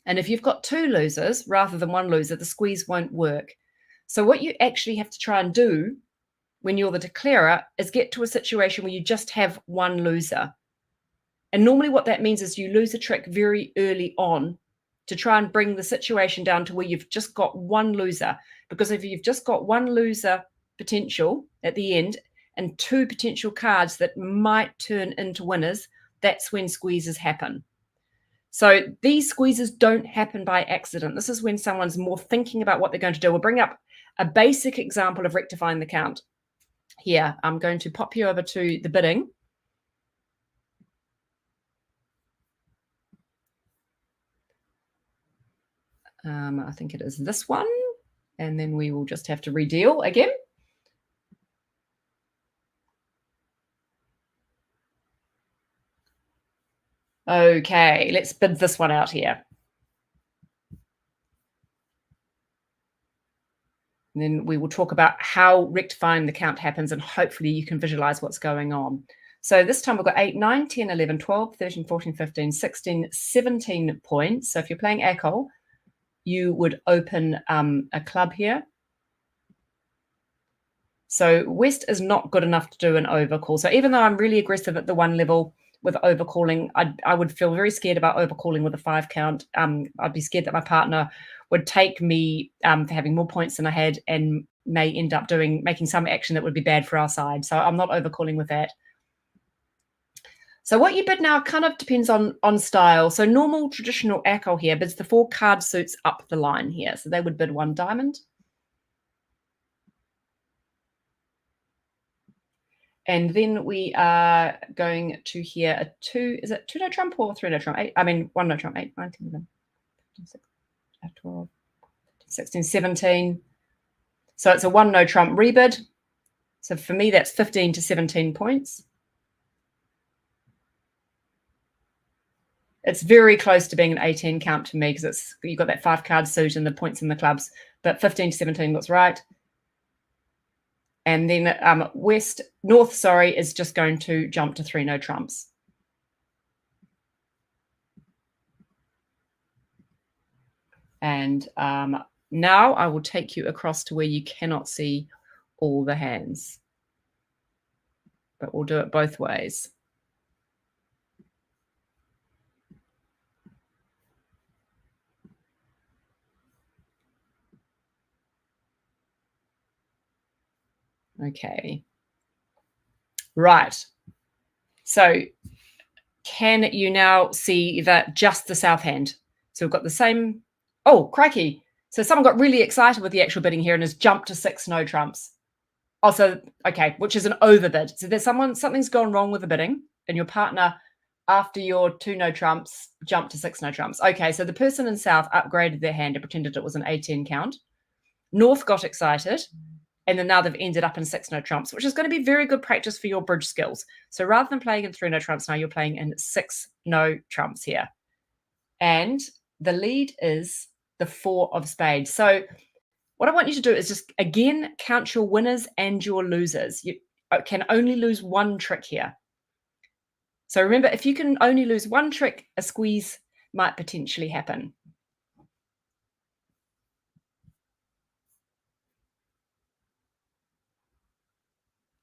And if you've got 2 losers rather than 1 loser, the squeeze won't work. So what you actually have to try and do when you're the declarer is get to a situation where you just have 1 loser. And normally what that means is you lose a trick very early on to try and bring the situation down to where you've just got 1 loser. Because if you've just got 1 loser potential at the end and 2 potential cards that might turn into winners, that's when squeezes happen. So these squeezes don't happen by accident. This is when someone's more thinking about what they're going to do. We'll bring up a basic example of rectifying the count. Here, I'm going to pop you over to the bidding. I think it is this one. And then we will just have to redeal again. Okay, let's bid this one out here. And then we will talk about how rectifying the count happens, and hopefully you can visualize what's going on. So this time we've got 8, 9, 10, 11, 12, 13, 14, 15, 16, 17 points. So if you're playing ACOL, you would open a club here. So West is not good enough to do an overcall. So even though I'm really aggressive at the 1 level with overcalling, I would feel very scared about overcalling with a 5 count. I'd be scared that my partner would take me for having more points than I had and may end up making some action that would be bad for our side. So I'm not overcalling with that. So what you bid now kind of depends on style. So normal traditional ACOL here bids the 4 card suits up the line here. So they would bid 1 diamond. And then we are going to hear a 2, is it 2 no trump or 3 no trump? 1 no trump, 8, 9, 10, 11, 12, 16, 17. So it's a 1 no trump rebid. So for me, that's 15 to 17 points. It's very close to being an 18 count to me because you've got that 5 card suit and the points in the clubs, but 15 to 17 looks right. And then North, is just going to jump to 3 no trumps. And now I will take you across to where you cannot see all the hands. But we'll do it both ways. Okay. Right. So can you now see that just the south hand? So we've got the same. Oh, crikey. So someone got really excited with the actual bidding here and has jumped to 6 no trumps. Also, okay, which is an overbid. So there's something's gone wrong with the bidding, and your partner, after your 2 no trumps, jumped to 6 no trumps. Okay, so the person in south upgraded their hand and pretended it was an 18 count. North got excited, and then now they've ended up in 6 no trumps, which is going to be very good practice for your bridge skills. So rather than playing in 3 no trumps, now you're playing in 6 no trumps here. And the lead is the 4 of spades. So what I want you to do is just, again, count your winners and your losers. You can only lose 1 trick here. So remember, if you can only lose 1 trick, a squeeze might potentially happen.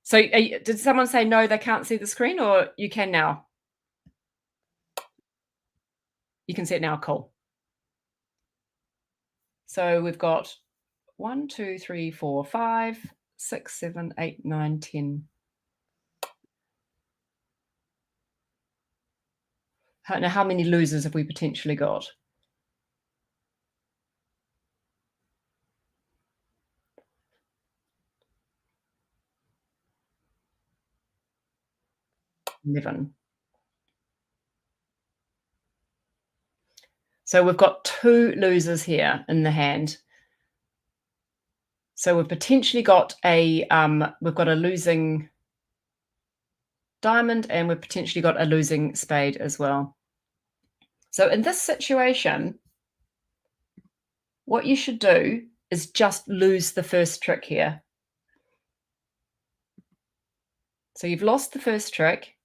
So did someone say no, they can't see the screen, or you can now? You can see it now, cool. So we've got 1, 2, 3, 4, 5, 6, 7, 8, 9, 10. Now, how many losers have we potentially got? $11. So we've got 2 losers here in the hand. So we've potentially got a losing diamond, and we've potentially got a losing spade as well. So in this situation, what you should do is just lose the first trick here. So you've lost the first trick.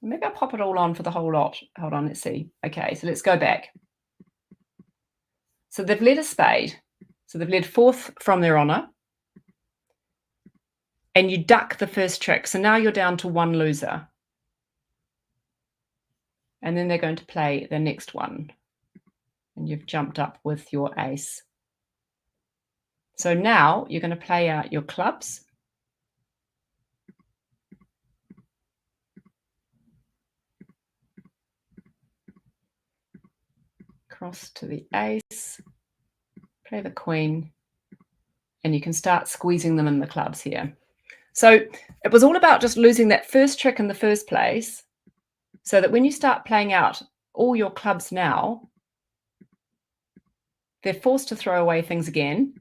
Maybe I'll pop it all on for the whole lot. Hold on, let's see. Okay, so let's go back. So they've led a spade. So they've led 4th from their honor. And you duck the first trick. So now you're down to 1 loser. And then they're going to play the next one. And you've jumped up with your ace. So now you're going to play out your clubs. Cross to the ace. Play the queen. And you can start squeezing them in the clubs here. So it was all about just losing that first trick in the first place, so that when you start playing out all your clubs now, they're forced to throw away things again,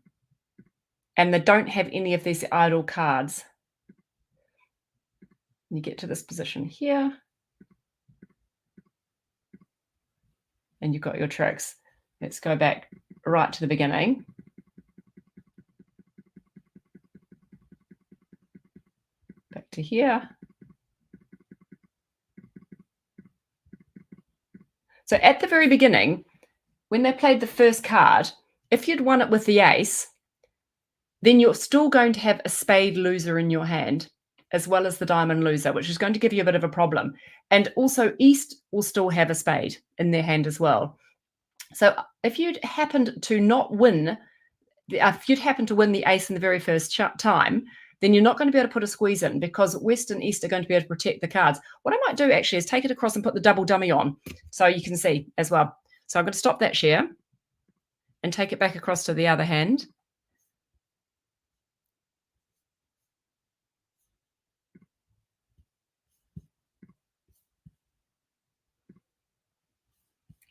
and they don't have any of these idle cards. You get to this position here, and you've got your tricks. Let's go back right to the beginning. Back to here. So at the very beginning, when they played the first card, if you'd won it with the ace, then you're still going to have a spade loser in your hand, as well as the diamond loser, which is going to give you a bit of a problem. And also East will still have a spade in their hand as well. So if you'd happened to not win, if you'd happened to win the ace in the very first time, then you're not going to be able to put a squeeze in, because West and East are going to be able to protect the cards. What I might do actually is take it across and put the double dummy on, so you can see as well. So I'm going to stop that share and take it back across to the other hand.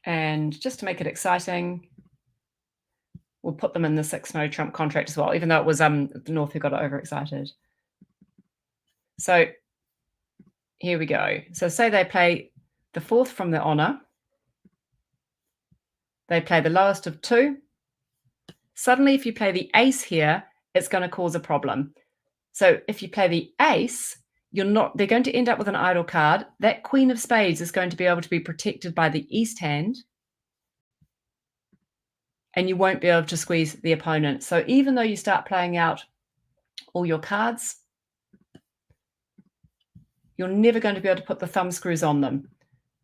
And just to make it exciting, we'll put them in the 6 no trump contract as well, even though it was the North who got overexcited. So here we go. So say they play the 4th from their honor. They play the lowest of 2. Suddenly, if you play the ace here, it's going to cause a problem. So if you play the ace, they're going to end up with an idle card. That queen of spades is going to be able to be protected by the East hand, and you won't be able to squeeze the opponent. So even though you start playing out all your cards, you're never going to be able to put the thumb screws on them.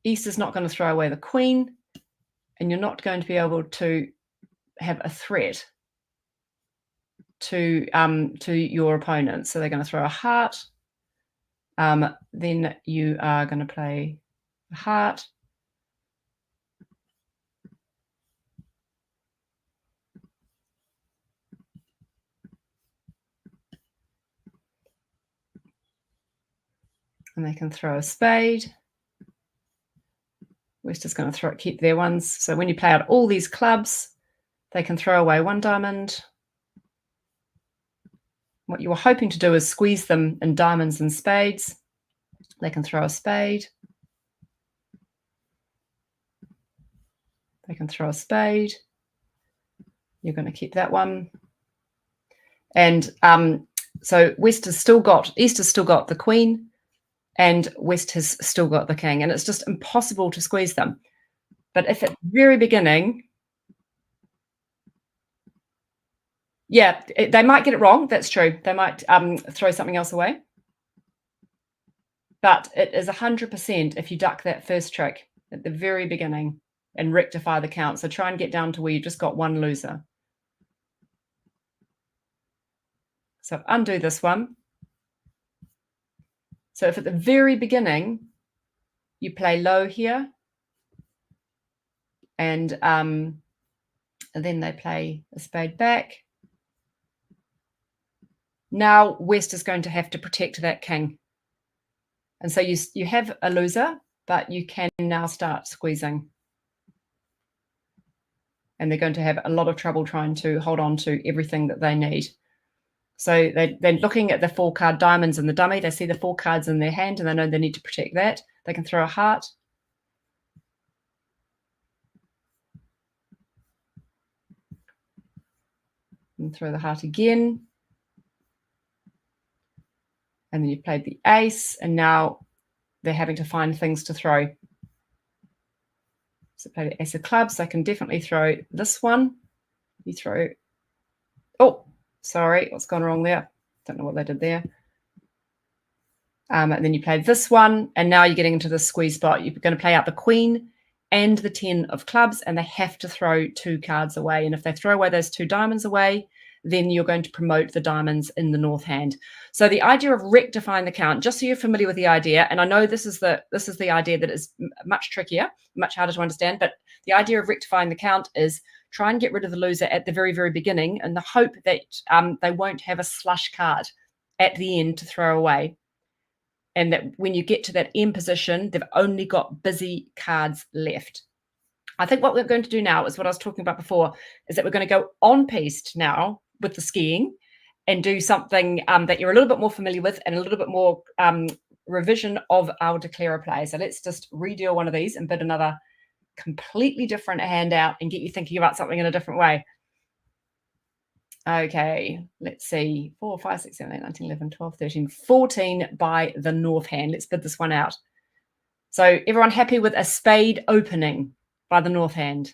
East is not going to throw away the queen, and you're not going to be able to have a threat to your opponent. So they're going to throw a heart. Then you are going to play a heart. And they can throw a spade. West is going to keep their ones. So when you play out all these clubs, they can throw away 1 diamond. What you were hoping to do is squeeze them in diamonds and spades. They can throw a spade. They can throw a spade. You're going to keep that one. And so East has still got the queen, and West has still got the king, and it's just impossible to squeeze them. But if at the very beginning, yeah, they might get it wrong. That's true. They might throw something else away. But it is 100% if you duck that first trick at the very beginning and rectify the count. So try and get down to where you've just got one loser. So undo this one. So if at the very beginning you play low here, and then they play a spade back. Now West is going to have to protect that king. And so you have a loser, but you can now start squeezing. And they're going to have a lot of trouble trying to hold on to everything that they need. So they're looking at the 4-card diamonds in the dummy. They see the 4 cards in their hand and they know they need to protect that. They can throw a heart. And throw the heart again. And then you played the ace, and now they're having to find things to throw. So play the ace of clubs. I can definitely throw this one. You throw, oh, sorry, what's gone wrong there? Don't know what they did there. And then you play this one, and now you're getting into the squeeze spot. You're going to play out the queen and the 10 of clubs, and they have to throw 2 cards away. And if they throw away those 2 diamonds away, then you're going to promote the diamonds in the north hand. So the idea of rectifying the count, just so you're familiar with the idea, and I know this is the idea that is much trickier, much harder to understand, but the idea of rectifying the count is try and get rid of the loser at the very, very beginning in the hope that they won't have a slush card at the end to throw away. And that when you get to that end position, they've only got busy cards left. I think what we're going to do now is what I was talking about before, is that we're going to go on piste now with the skiing and do something that you're a little bit more familiar with and a little bit more revision of our declarer play. So let's just redeal one of these and bid another completely different hand out and get you thinking about something in a different way. Okay, let's see. 4, 5, 6, 7, 8, 9, 10, 11, 12, 13, 14 by the north hand. Let's bid this one out. So everyone happy with a spade opening by the north hand?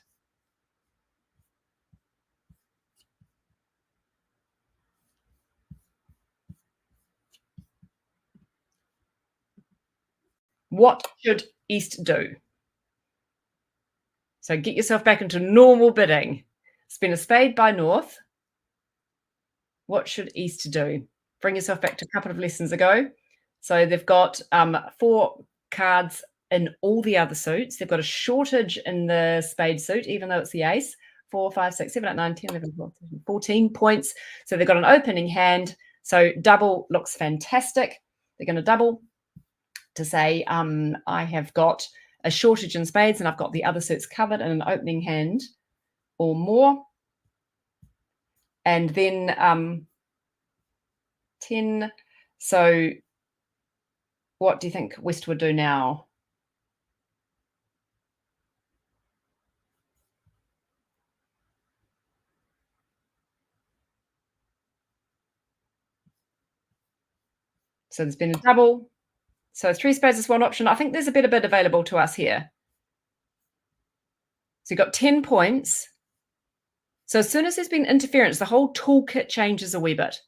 What should East do? So get yourself back into normal bidding. Spin a spade by north. What should East do? Bring yourself back to a couple of lessons ago. So they've got 4 cards in all the other suits. They've got a shortage in the spade suit, even though it's the ace. 4, 5, 6, 7, 8, 9, 10, 11, 12, 13, 14 points. So they've got an opening hand. So double looks fantastic. They're going to double to say, I have got a shortage in spades and I've got the other suits covered in an opening hand or more. And then 10. So what do you think West would do now? So there's been a double. So 3 spades is one option. I think there's a better bid available to us here. So you've got 10 points. So as soon as there's been interference, the whole toolkit changes a wee bit.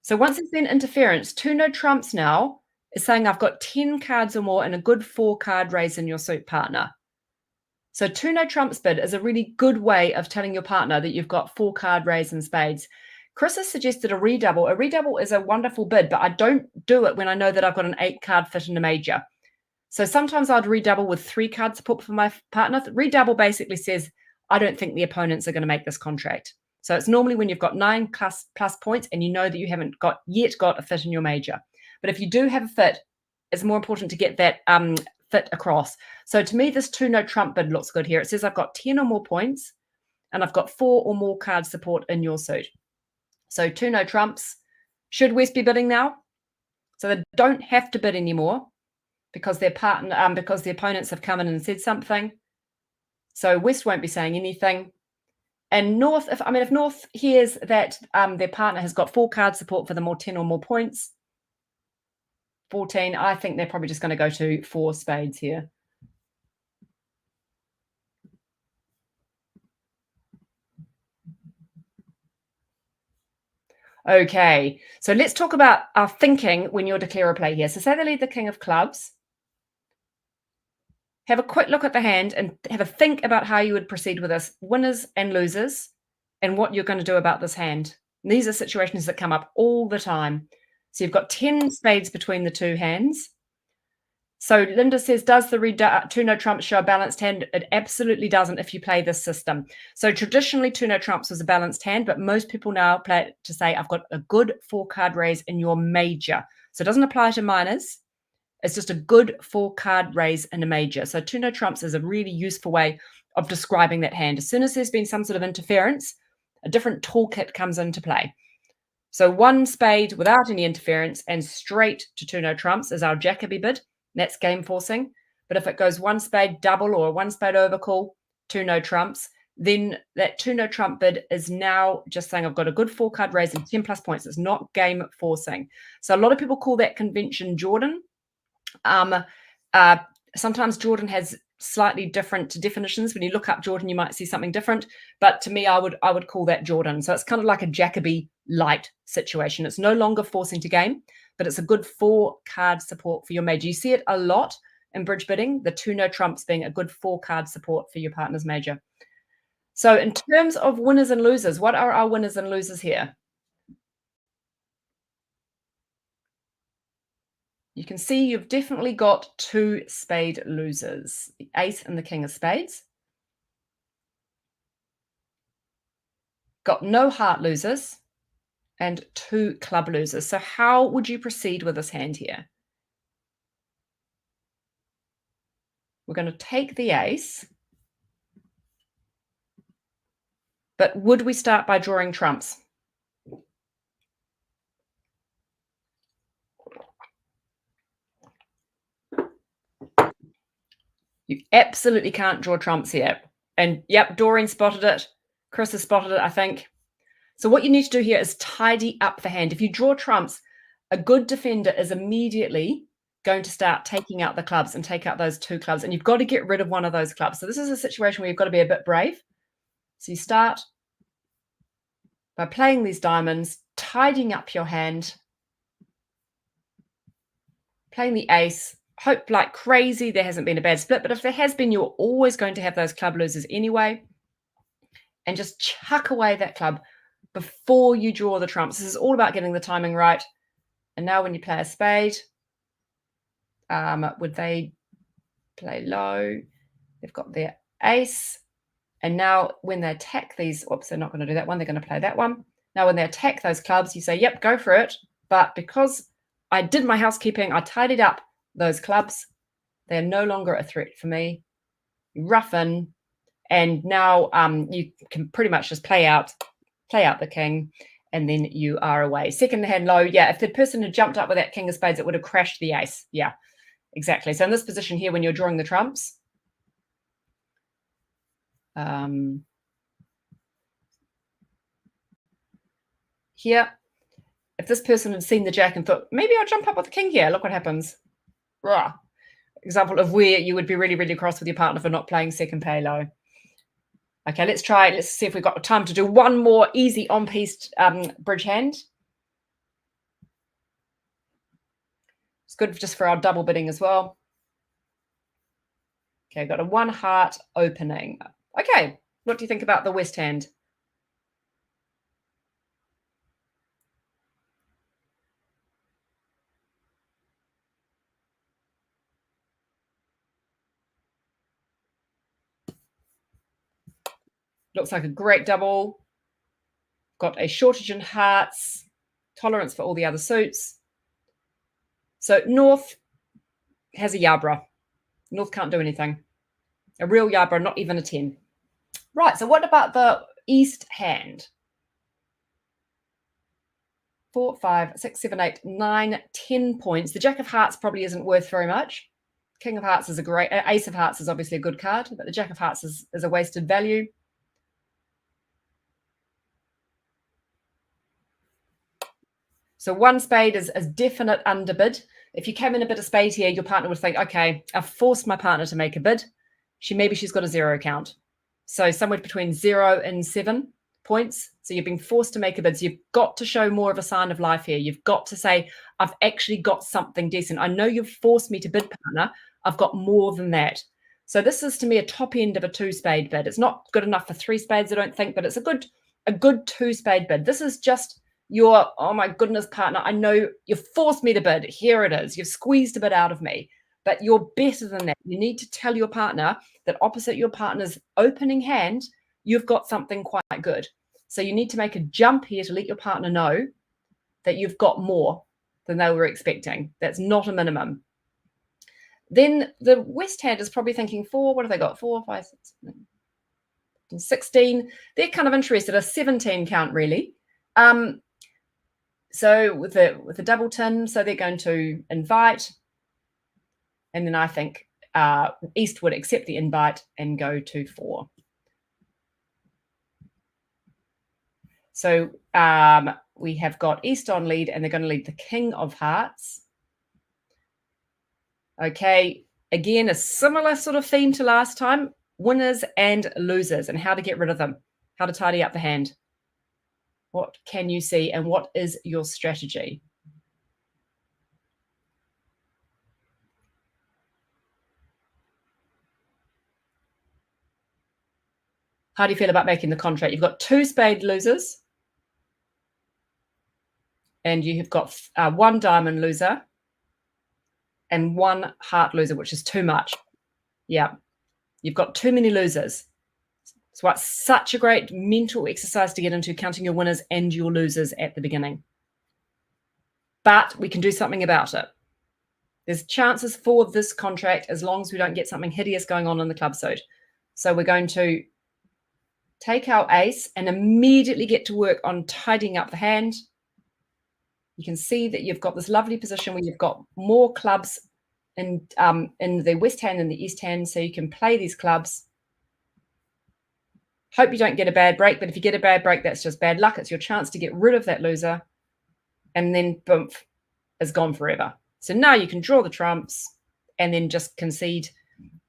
So once there's been interference, 2 no trumps now is saying I've got 10 cards or more and a good 4-card raise in your suit partner. So 2 no trumps bid is a really good way of telling your partner that you've got 4-card raise in spades. Chris has suggested a redouble. A redouble is a wonderful bid, but I don't do it when I know that I've got an 8-card fit in a major. So sometimes I'd redouble with 3-card support for my partner. Redouble basically says, I don't think the opponents are going to make this contract. So it's normally when you've got 9 plus points and you know that you haven't yet got a fit in your major. But if you do have a fit, it's more important to get that fit across. So to me, this 2 no trump bid looks good here. It says I've got 10 or more points and I've got 4 or more card support in your suit. So 2 no trumps. Should West be bidding now? So they don't have to bid anymore because their partner, because the opponents have come in and said something. So West won't be saying anything. And North, if North hears that their partner has got 4 card support for them or 10 or more points, 14, I think they're probably just going to go to 4 spades here. Okay, so let's talk about our thinking when you declare a play here. So say they lead the king of clubs. Have a quick look at the hand and have a think about how you would proceed with this, winners and losers, and what you're going to do about this hand. And these are situations that come up all the time. So you've got 10 spades between the two hands. So Linda says, does the two no trumps show a balanced hand? It absolutely doesn't if you play this system. So traditionally, two no trumps was a balanced hand, but most people now play it to say, I've got a good 4-card raise in your major. So it doesn't apply to minors. It's just a good 4-card raise in a major. So two no trumps is a really useful way of describing that hand. As soon as there's been some sort of interference, a different toolkit comes into play. So one spade without any interference and straight to two no trumps is our Jacoby bid. That's game forcing. But if it goes one spade double or one spade overcall, two no trumps, then that two no trump bid is now just saying I've got a good 4-card raise and 10 plus points. It's not game forcing. So a lot of people call that convention Jordan. Sometimes Jordan has slightly different definitions. When you look up Jordan, you might see something different. But to me, I would call that Jordan. So it's kind of like a Jacoby light situation. It's no longer forcing to game, but it's a good 4-card support for your major. You see it a lot in bridge bidding, the two no trumps being a good 4-card support for your partner's major. So in terms of winners and losers, what are our winners and losers here? You can see you've definitely got 2 spade losers, the ace and the king of spades. Got no heart losers and 2 club losers. So how would you proceed with this hand here? We're going to take the ace. But would we start by drawing trumps? You absolutely can't draw trumps here. And yep, Doreen spotted it. Chris has spotted it, I think. So what you need to do here is tidy up the hand. If you draw trumps, a good defender is immediately going to start taking out the clubs and take out those 2 clubs. And you've got to get rid of one of those clubs. So this is a situation where you've got to be a bit brave. So you start by playing these diamonds, tidying up your hand, playing the ace. Hope like crazy there hasn't been a bad split, but if there has been, you're always going to have those club losers anyway. And just chuck away that club before you draw the trumps. This is all about getting the timing right. And now when you play a spade, would they play low? They've got their ace. And now when they attack these, whoops, they're not going to do that one. They're going to play that one. Now when they attack those clubs, you say, yep, go for it. But because I did my housekeeping, I tidied up those clubs, they're no longer a threat for me. You rough in, and now you can pretty much just play out the king, and then you are away. Second hand low, yeah, if the person had jumped up with that king of spades, it would have crashed the ace. Yeah, exactly. So in this position here, when you're drawing the trumps, here, if this person had seen the jack and thought, maybe I'll jump up with the king here, look what happens. Rah. Example of where you would be really, really cross with your partner for not playing second pair low. Okay, let's see if we've got time to do one more easy on-piece bridge hand. It's good just for our double bidding as well. Okay, got a 1 heart opening. Okay, what do you think about the west hand? Looks like a great double. Got a shortage in hearts, tolerance for all the other suits. So North has a Yarborough. North can't do anything. A real Yarborough, not even a 10. Right, so what about the East hand? 4, 5, 6, 7, 8, 9, 10 points. The Jack of Hearts probably isn't worth very much. King of Hearts is a great, Ace of Hearts is obviously a good card, but the Jack of Hearts is a wasted value. So 1 spade is definite underbid. If you came in a bit of spade here, your partner would think, okay, I've forced my partner to make a bid. Maybe she's got a 0 count. So somewhere between 0 and 7 points. So you're being forced to make a bid. So you've got to show more of a sign of life here. You've got to say, I've actually got something decent. I know you've forced me to bid, partner. I've got more than that. So this is to me a top end of a 2-spade bid. It's not good enough for 3 spades, I don't think, but it's a good 2-spade bid. This is just your, oh my goodness, partner, I know you've forced me to bid. Here it is. You've squeezed a bit out of me, but you're better than that. You need to tell your partner that opposite your partner's opening hand, you've got something quite good. So you need to make a jump here to let your partner know that you've got more than they were expecting. That's not a minimum. Then the West hand is probably thinking 4, what have they got? 4, 5, 6, 16. They're kind of interested, a 17 count really. So with the double tin, so they're going to invite. And then I think East would accept the invite and go to 4. So we have got East on lead, and they're going to lead the King of Hearts. Okay, again, a similar sort of theme to last time, winners and losers and how to get rid of them, how to tidy up the hand. What can you see and what is your strategy? How do you feel about making the contract? You've got 2 spade losers and you have got 1 diamond loser and 1 heart loser, which is too much. Yeah, you've got too many losers. So it's such a great mental exercise to get into, counting your winners and your losers at the beginning. But we can do something about it. There's chances for this contract as long as we don't get something hideous going on in the club suit. So we're going to take our ace and immediately get to work on tidying up the hand. You can see that you've got this lovely position where you've got more clubs in the West hand and the East hand, so you can play these clubs. Hope you don't get a bad break, but if you get a bad break, that's just bad luck. It's your chance to get rid of that loser, and then boom, is gone forever. So now you can draw the trumps and then just concede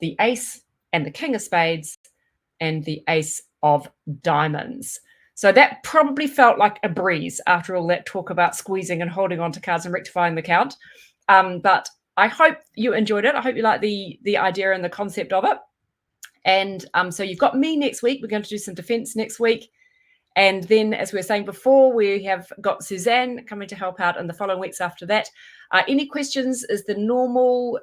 the ace and the king of spades and the ace of diamonds. So that probably felt like a breeze after all that talk about squeezing and holding on to cards and rectifying the count. But I hope you enjoyed it. I hope you like the idea and the concept of it. And so you've got me next week. We're going to do some defense next week. And then, as we were saying before, we have got Suzanne coming to help out in the following weeks after that. Any questions is the normal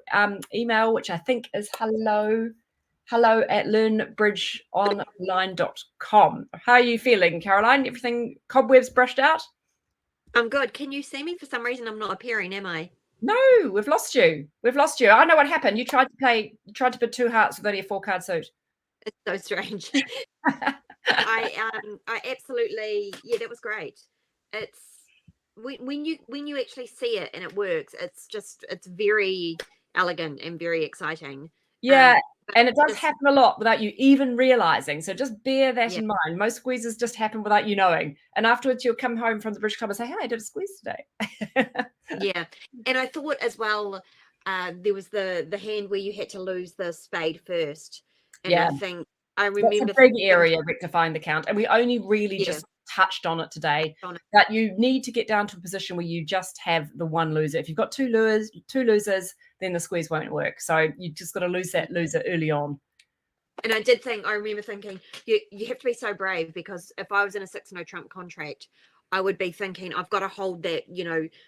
email, which I think is hello@learnbridgeonline.com. How are you feeling, Caroline? Everything cobwebs brushed out? I'm good. Can you see me? For some reason, I'm not appearing, am I? No, we've lost you. We've lost you. I know what happened. You tried to bid 2 hearts with only a 4-card suit. It's so strange. I absolutely, yeah, that was great. It's when you actually see it and it works, it's very elegant and very exciting. Yeah, and it does happen a lot without you even realizing. So just bear that in mind. Most squeezes just happen without you knowing. And afterwards you'll come home from the bridge club and say, hey, I did a squeeze today. Yeah. And I thought as well, there was the hand where you had to lose the spade first. And I think I remember that's a big area rectifying the count. And we only really just touched on it today. That you need to get down to a position where you just have the 1 loser. If you've got 2 losers, then the squeeze won't work. So you just got to lose that loser early on. And I remember thinking, you have to be so brave, because if I was in a 6-0 trump contract, I would be thinking, I've got to hold that,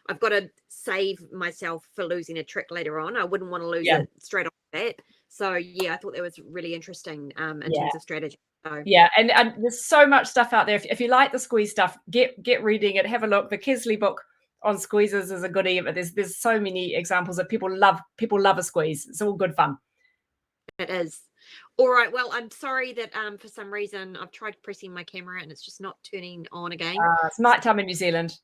I've got to save myself for losing a trick later on. I wouldn't want to lose it straight off the bat. So yeah, I thought that was really interesting in terms of strategy. So. Yeah, and there's so much stuff out there. If you like the squeeze stuff, get reading it, have a look. The Kesley book on squeezes is a goodie, but there's so many examples that people love a squeeze. It's all good fun. It is. All right, well, I'm sorry that for some reason I've tried pressing my camera and it's just not turning on again. It's nighttime in New Zealand.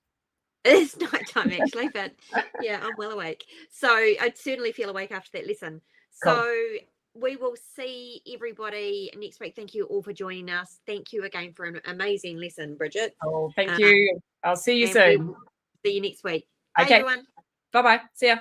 It's nighttime actually, but yeah, I'm well awake. So I'd certainly feel awake after that lesson. So cool. We will see everybody next week. Thank you all for joining us. Thank you again for an amazing lesson, Bridget. Oh, thank you. I'll see you soon. See you next week. Okay. Bye, everyone. Bye-bye. See ya.